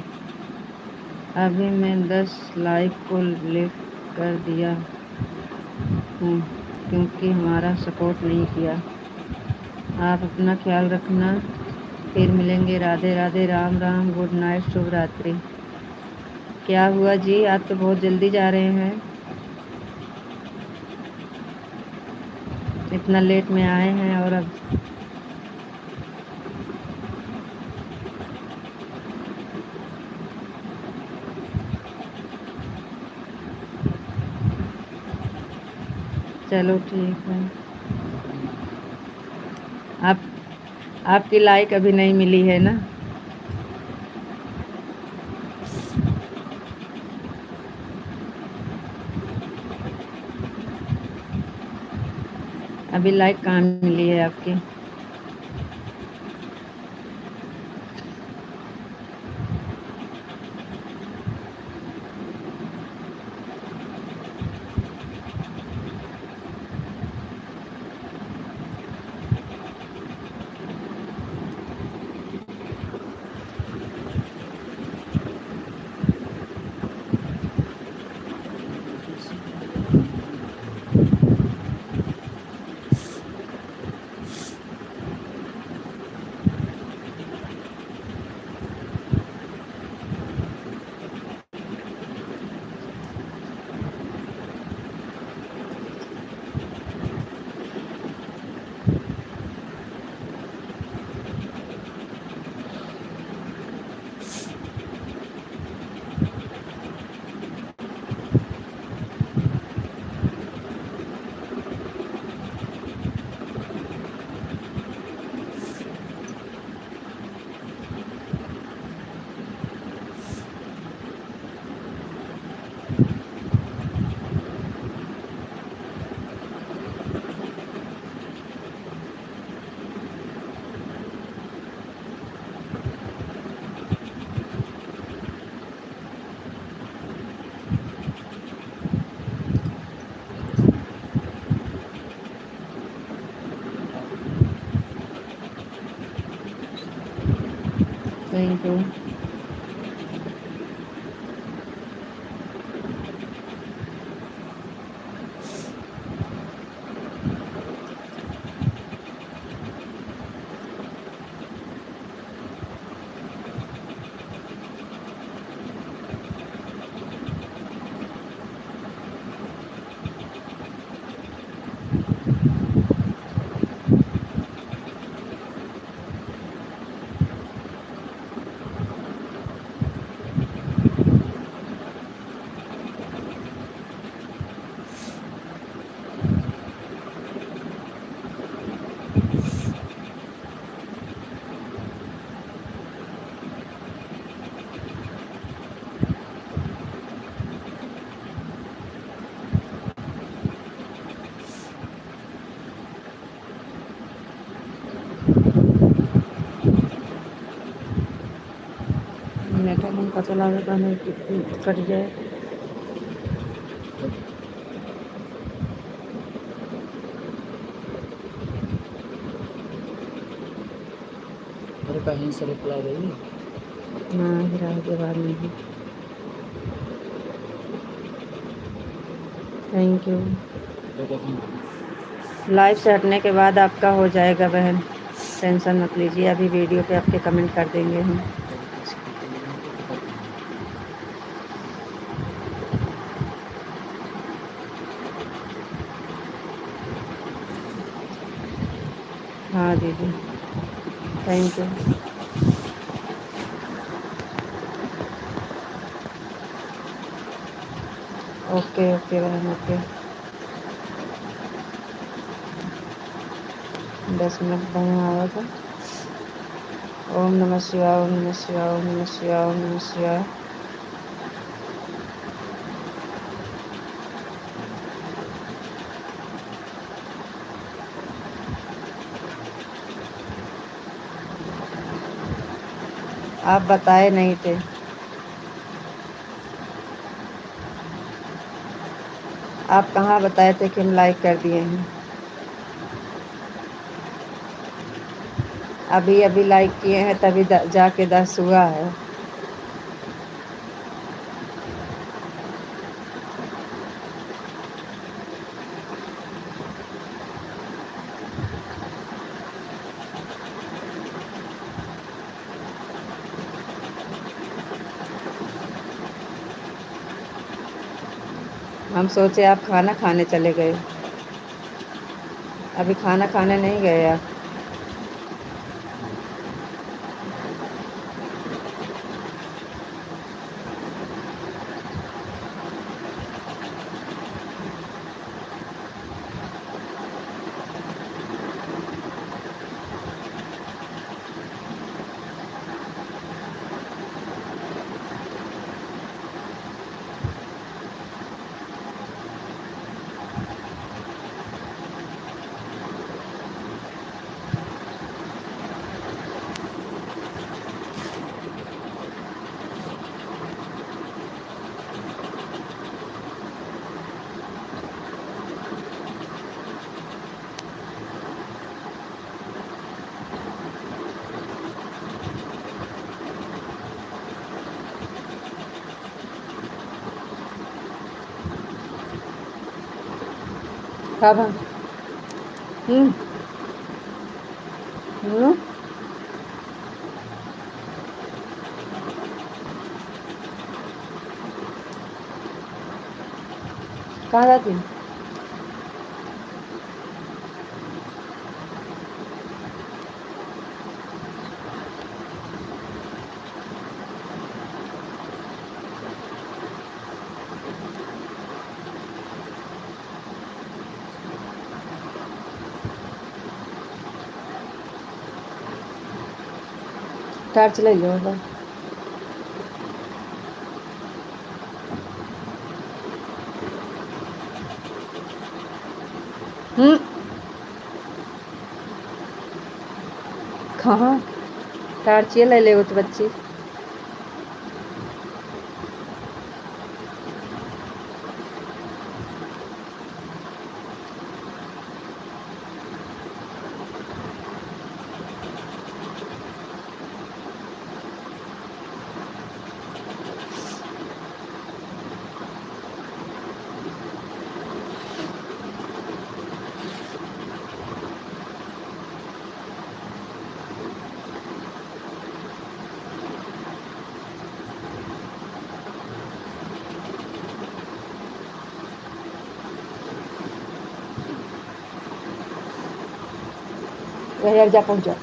अभी मैं 10 लाइक को लेक कर दिया हूँ क्योंकि हमारा सपोर्ट नहीं किया। आप अपना ख्याल रखना, फिर मिलेंगे। राधे राधे, राम राम, गुड नाइट, शुभ रात्रि। क्या हुआ जी, आप तो बहुत जल्दी जा रहे हैं, इतना लेट में आए हैं और अब चलो ठीक है। आप आपकी लाइक अभी नहीं मिली है ना? अभी लाइक कहाँ मिली है आपकी? Thank you. नेटवर्क नहीं पता लगा नहीं कट जाए। अरे कहीं से रिप्लाई रही? हाँ, फिर आगे बाद में भी। Thank you. लाइव से हटने के बाद आपका हो जाएगा बहन, टेंशन मत लीजिए। अभी वीडियो पे आपके कमेंट कर देंगे हम। हाँ दीदी, थैंक यू। ओके ओके बहन, ओके। 10 मिनट बहन आया था। ओम नमः शिवाय, ओम नमः शिवाय, ओम नमः शिवाय, ओम नमः शिवाय। आप बताए नहीं थे। आप कहाँ बताए थे कि हम लाइक कर दिए हैं? अभी अभी लाइक किए हैं तभी जाके 10 हुआ है। हम सोचे आप खाना खाने चले गए। अभी खाना खाने नहीं गए आप? कब हम हम्म हम्म कहाँ जाती हैं? टॉर्च ले लो बस। हम्म कहाँ? टॉर्च ये ले ले वो तो बच्ची। यार जा पहुँच जा।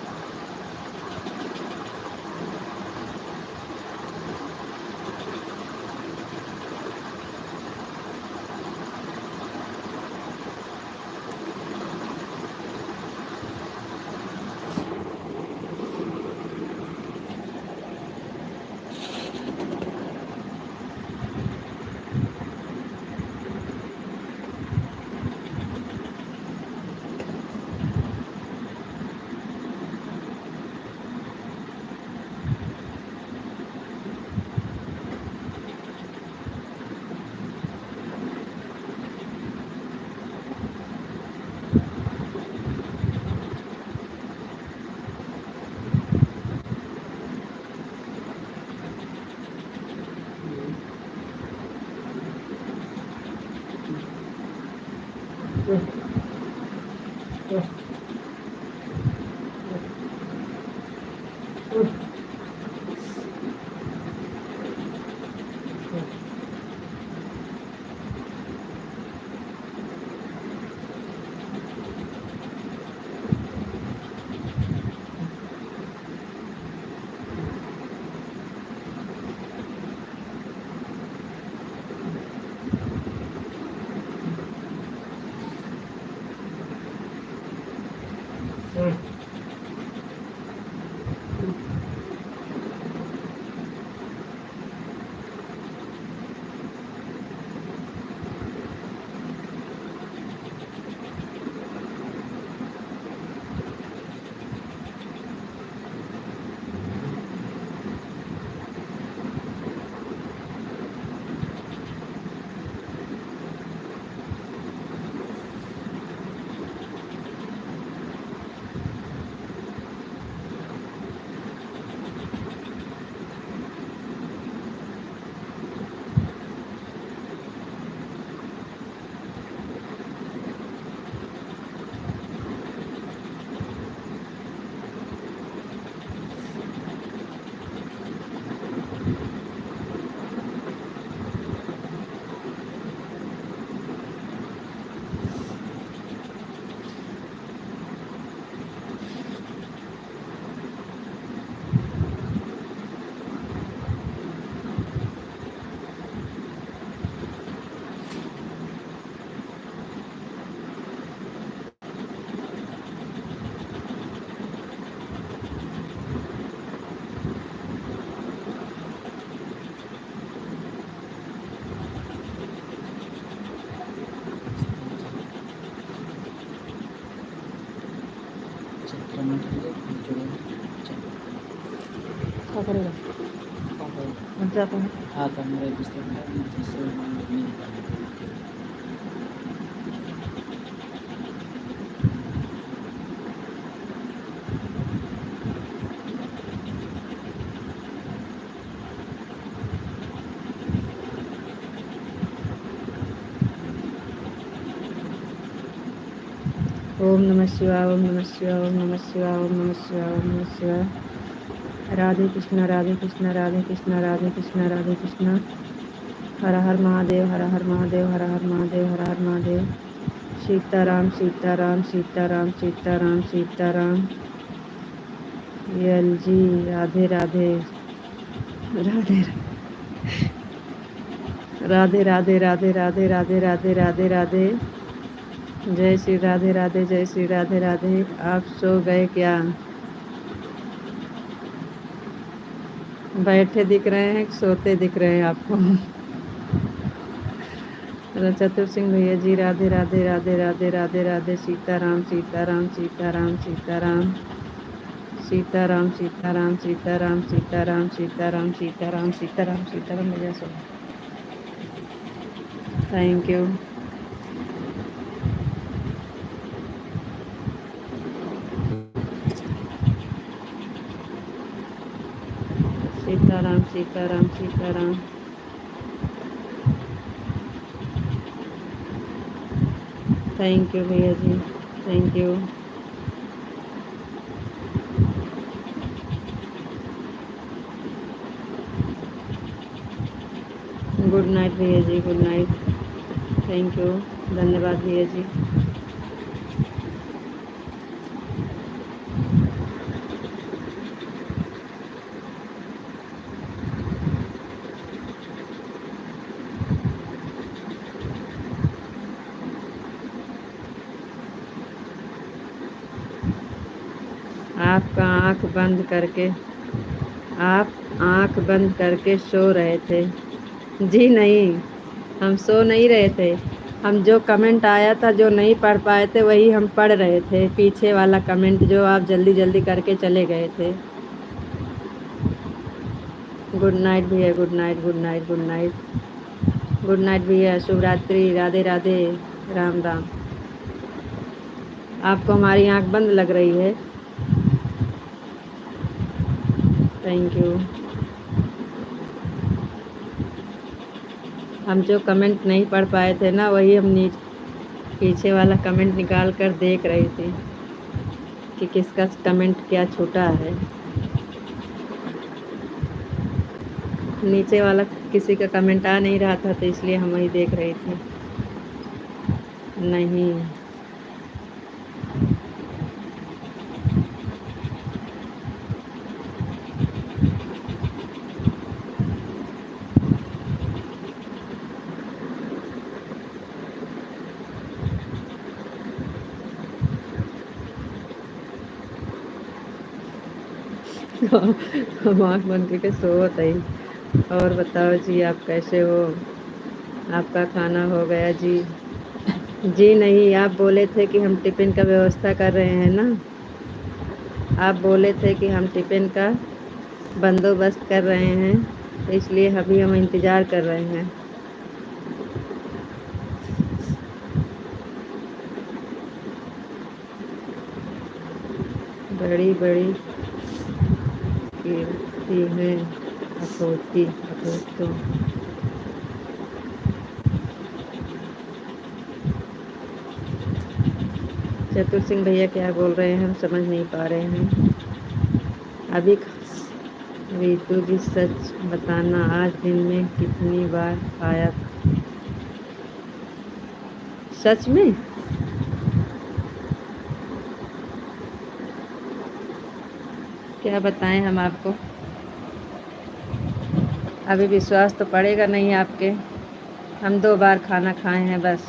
कमेंट कीजिए, फिर जुड़ेंगे। चलिए, क्या करेगा? क्या करेगा? अच्छा तो हाँ, तो मेरा रजिस्टर है, जिससे नहीं निकालना। ओम नमः शिवाय, ओम नमः शिवाय, ओम नमः शिवाय, ओम नमः शिवाय, ओम नमः शिवाय। राधे कृष्ण, राधे कृष्ण, राधे कृष्ण, राधे कृष्ण, राधे कृष्ण। हर हर महादेव, हर हर महादेव, हर हर महादेव, हर हर महादेव। सीताराम, सीताराम, सीताराम, सीताराम, सीताराम। यल जी, राधे राधे, राधे राधे, राधे राधे, राधे राधे, राधे राधे, राधे। जय श्री राधे राधे, जय श्री राधे राधे। आप सो गए क्या? बैठे दिख रहे हैं, सोते दिख रहे हैं आपको? चतुर सिंह भैया जी, राधे राधे, राधे राधे, राधे राधे। सीताराम, सीताराम, सीताराम, सीताराम, सीताराम, सीताराम, सीताराम, सीताराम, सीताराम, सीताराम, सीताराम, सीताराम भैया सो। Thank you. Sitaram, Sitaram, Sitaram. Thank you भैया जी, थैंक यू। गुड नाइट भैया जी, गुड नाइट। थैंक यू, धन्यवाद भैया जी। आपका आँख बंद करके, आप आँख बंद करके सो रहे थे? जी नहीं, हम सो नहीं रहे थे। हम जो कमेंट आया था, जो नहीं पढ़ पाए थे, वही हम पढ़ रहे थे। पीछे वाला कमेंट जो आप जल्दी जल्दी करके चले गए थे। गुड नाइट भैया, good night, good night, good night, good night भैया। शुभ रात्रि, राधे राधे, राम राम। आपको हमारी आँख बंद लग रही है? Thank you. हम जो कमेंट नहीं पढ़ पाए थे ना, वही हम पीछे वाला कमेंट निकाल कर देख रही थी कि किसका कमेंट क्या छूटा है। नीचे वाला किसी का कमेंट आ नहीं रहा था, तो इसलिए हम वही देख रहे थे। नहीं, हम आँख बंद करके सोवत ही। और बताओ जी, आप कैसे हो? आपका खाना हो गया जी? जी नहीं, आप बोले थे कि हम टिफ़िन का व्यवस्था कर रहे हैं ना। आप बोले थे कि हम टिफ़िन का बंदोबस्त कर रहे हैं, तो इसलिए अभी हम इंतज़ार कर रहे हैं। बड़ी बड़ी कीर्ति है अखोटों। चतुर सिंह भैया क्या बोल रहे हैं, हम समझ नहीं पा रहे हैं अभी। रितु जी, सच बताना, आज दिन में कितनी बार आया? सच में? क्या बताएं हम आपको? अभी विश्वास तो पड़ेगा नहीं आपके। हम 2 बार खाना खाए हैं बस,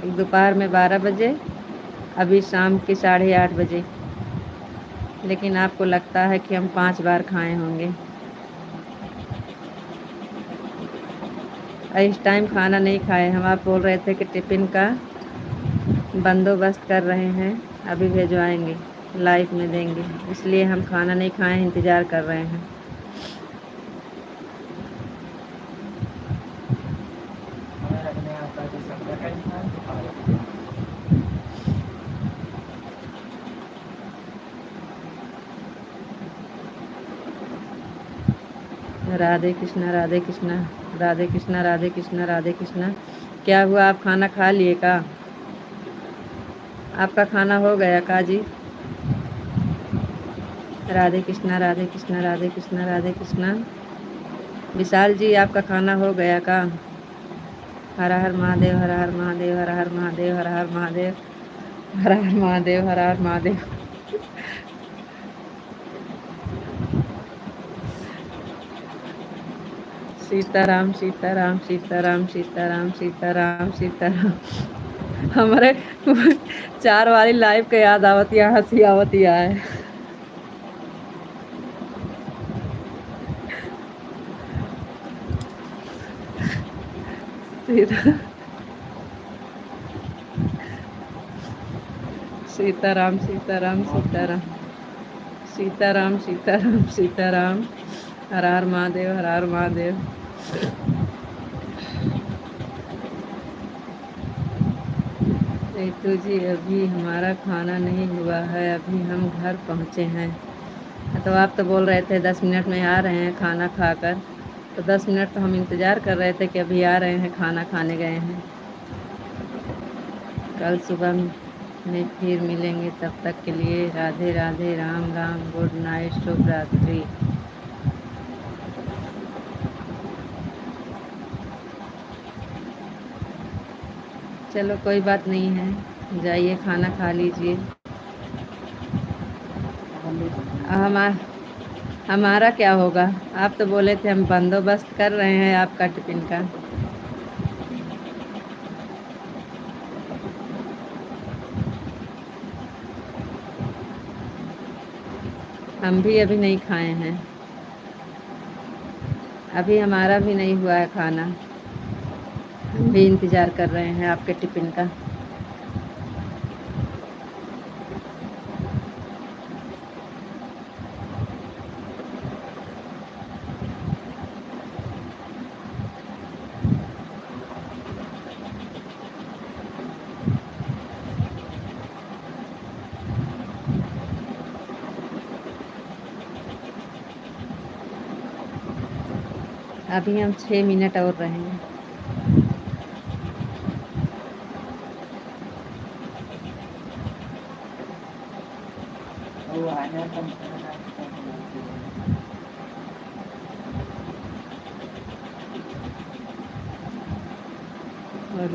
एक दोपहर में 12 बजे, अभी शाम के 8:30 बजे। लेकिन आपको लगता है कि हम 5 बार खाए होंगे। इस टाइम खाना नहीं खाए हम। आप बोल रहे थे कि टिफ़िन का बंदोबस्त कर रहे हैं, अभी भिजवाएंगे, लाइव में देंगे, इसलिए हम खाना नहीं खाएं, इंतज़ार कर रहे हैं। राधे कृष्णा राधे कृष्णा राधे कृष्णा राधे कृष्णा राधे कृष्णा। क्या हुआ, आप खाना खा लिए का? आपका खाना हो गया का जी? राधे कृष्णा राधे कृष्णा राधे कृष्णा राधे कृष्णा। विशाल जी, आपका खाना हो गया का? हर हर महादेव, हर हर महादेव, हर हर महादेव, हर हर महादेव, हर हर महादेव, हर हर महादेव। सीताराम सीताराम सीताराम सीताराम सीताराम सीताराम। हमारे 4 वाली लाइव के याद आवतिया, हंसी आवतिया है। सीताराम सीताराम सीताराम सीताराम सीताराम सीताराम। हर हर महादेव, हर हर महादेव। रितु जी, अभी हमारा खाना नहीं हुआ है, अभी हम घर पहुँचे हैं। तो आप तो बोल रहे थे 10 मिनट में आ रहे हैं खाना खाकर, तो 10 मिनट तो हम इंतज़ार कर रहे थे कि अभी आ रहे हैं, खाना खाने गए हैं। कल सुबह में फिर मिलेंगे, तब तक के लिए राधे राधे, राम राम, गुड नाइट, शुभ रात्रि। चलो कोई बात नहीं है, जाइए खाना खा लीजिए। हमारा क्या होगा? आप तो बोले थे हम बंदोबस्त कर रहे हैं आपका टिफिन का। हम भी अभी नहीं खाए हैं, अभी हमारा भी नहीं हुआ है खाना, हम भी इंतज़ार कर रहे हैं आपके टिफिन का। अभी हम 6 मिनट और रहेंगे। और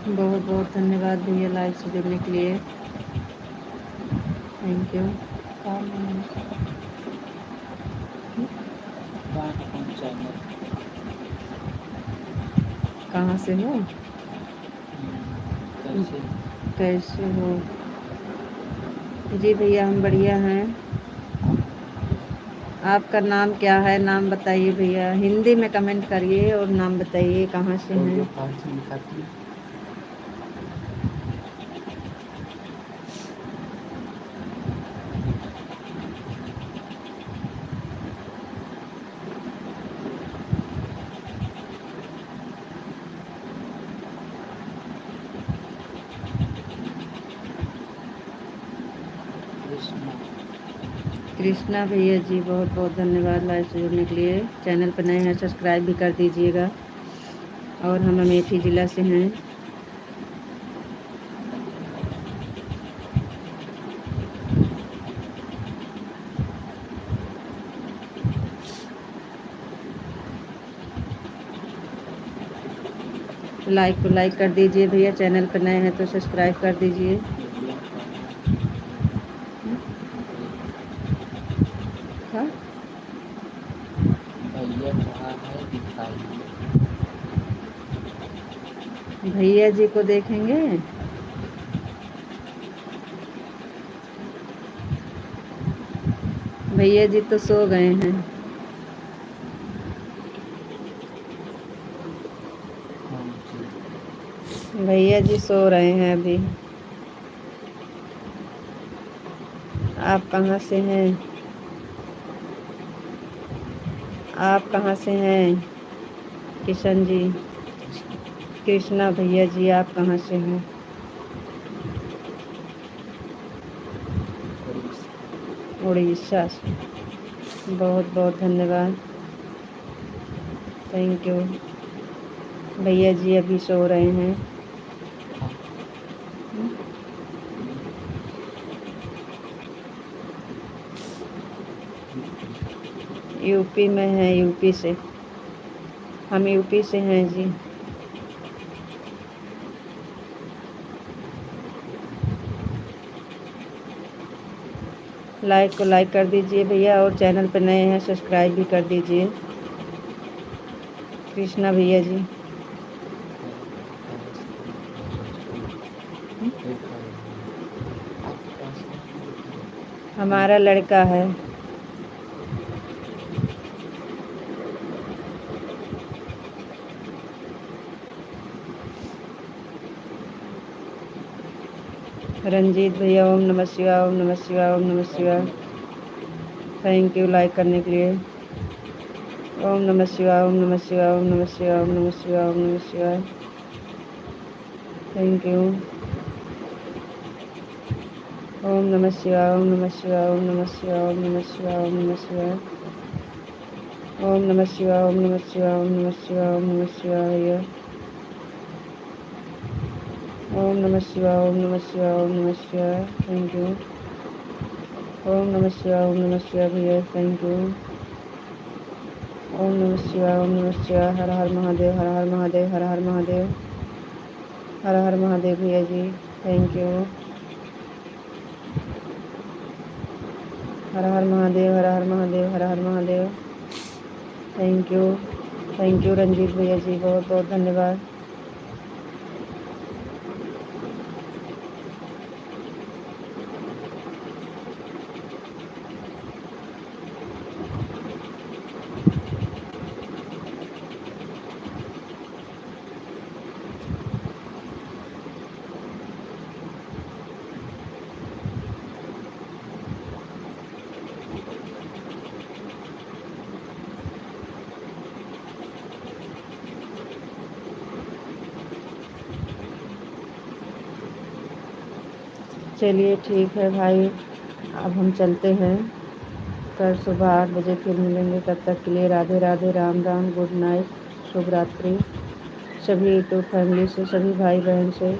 बहुत बहुत धन्यवाद भैया लाइव से जुड़ने के लिए। Thank you. चैनल कहाँ से हो? कैसे कैसे हो? जी भैया हम बढ़िया हैं। आपका नाम क्या है? नाम बताइए भैया। हिंदी में कमेंट करिए और नाम बताइए कहाँ से हैं। फारसी लिखाती है। कृष्णा भैया जी बहुत बहुत धन्यवाद लाइव से जुड़ने के लिए। चैनल पर नए हैं सब्सक्राइब भी कर दीजिएगा। और हम अमेठी ज़िला से हैं। लाइक को लाइक कर दीजिए भैया। चैनल पर नए हैं तो सब्सक्राइब कर दीजिए। हाँ? भैया कहाँ है दिखाइए। भैया जी को देखेंगे। भैया जी तो सो गए हैं। भैया जी सो रहे हैं अभी। आप कहाँ से हैं? आप कहाँ से हैं किशन जी? कृष्णा भैया जी आप कहाँ से हैं? उड़ीसा से। बहुत बहुत धन्यवाद। Thank you. भैया जी अभी सो रहे हैं। यूपी में हैं। यूपी से। हम यूपी से हैं जी। लाइक को लाइक कर दीजिए भैया और चैनल पर नए हैं सब्सक्राइब भी कर दीजिए। कृष्णा भैया जी। हमारा लड़का है। रंजीत भैया ओम नमः शिवाय ओम नमः शिवाय ओम नमः शिवाय। थैंक यू लाइक करने के लिए। ओम नमः शिवाय ओम नमः शिवाय ओम नमः शिवाय ओम नमः शिवाय ओम नमः शिवाय। Thank you. ओम नमः शिवाय ओम नमः शिवाय ओम नमः शिवाय ओम नमः शिवाय ओम नमः शिवाय ओम नमः शिवाय ओम नमः शिवाय ओम नमः शिवाय ओम नमः शिवाय भैया। ओम नमः शिवाय ओम नमः शिवाय ओम नमः शिवाय। Thank you. ओम नमः शिवाय ओम नमः शिवाय भैया। Thank you. ओम नमः शिवाय ओम नमः शिवाय। हर हर महादेव हर हर महादेव हर हर महादेव हर हर महादेव भैया जी। Thank you. हर हर महादेव हर हर महादेव हर हर Mahadev. Thank you. Thank you Ranjeet भैया जी बहुत बहुत धन्यवाद। चलिए ठीक है भाई अब हम चलते हैं। कल सुबह 8 बजे फिर मिलेंगे। तब तक के लिए राधे राधे राम राम गुड नाइट शुभ रात्रि। सभी यूट्यूब फैमिली से सभी भाई बहन से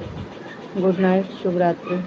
गुड नाइट शुभ रात्रि।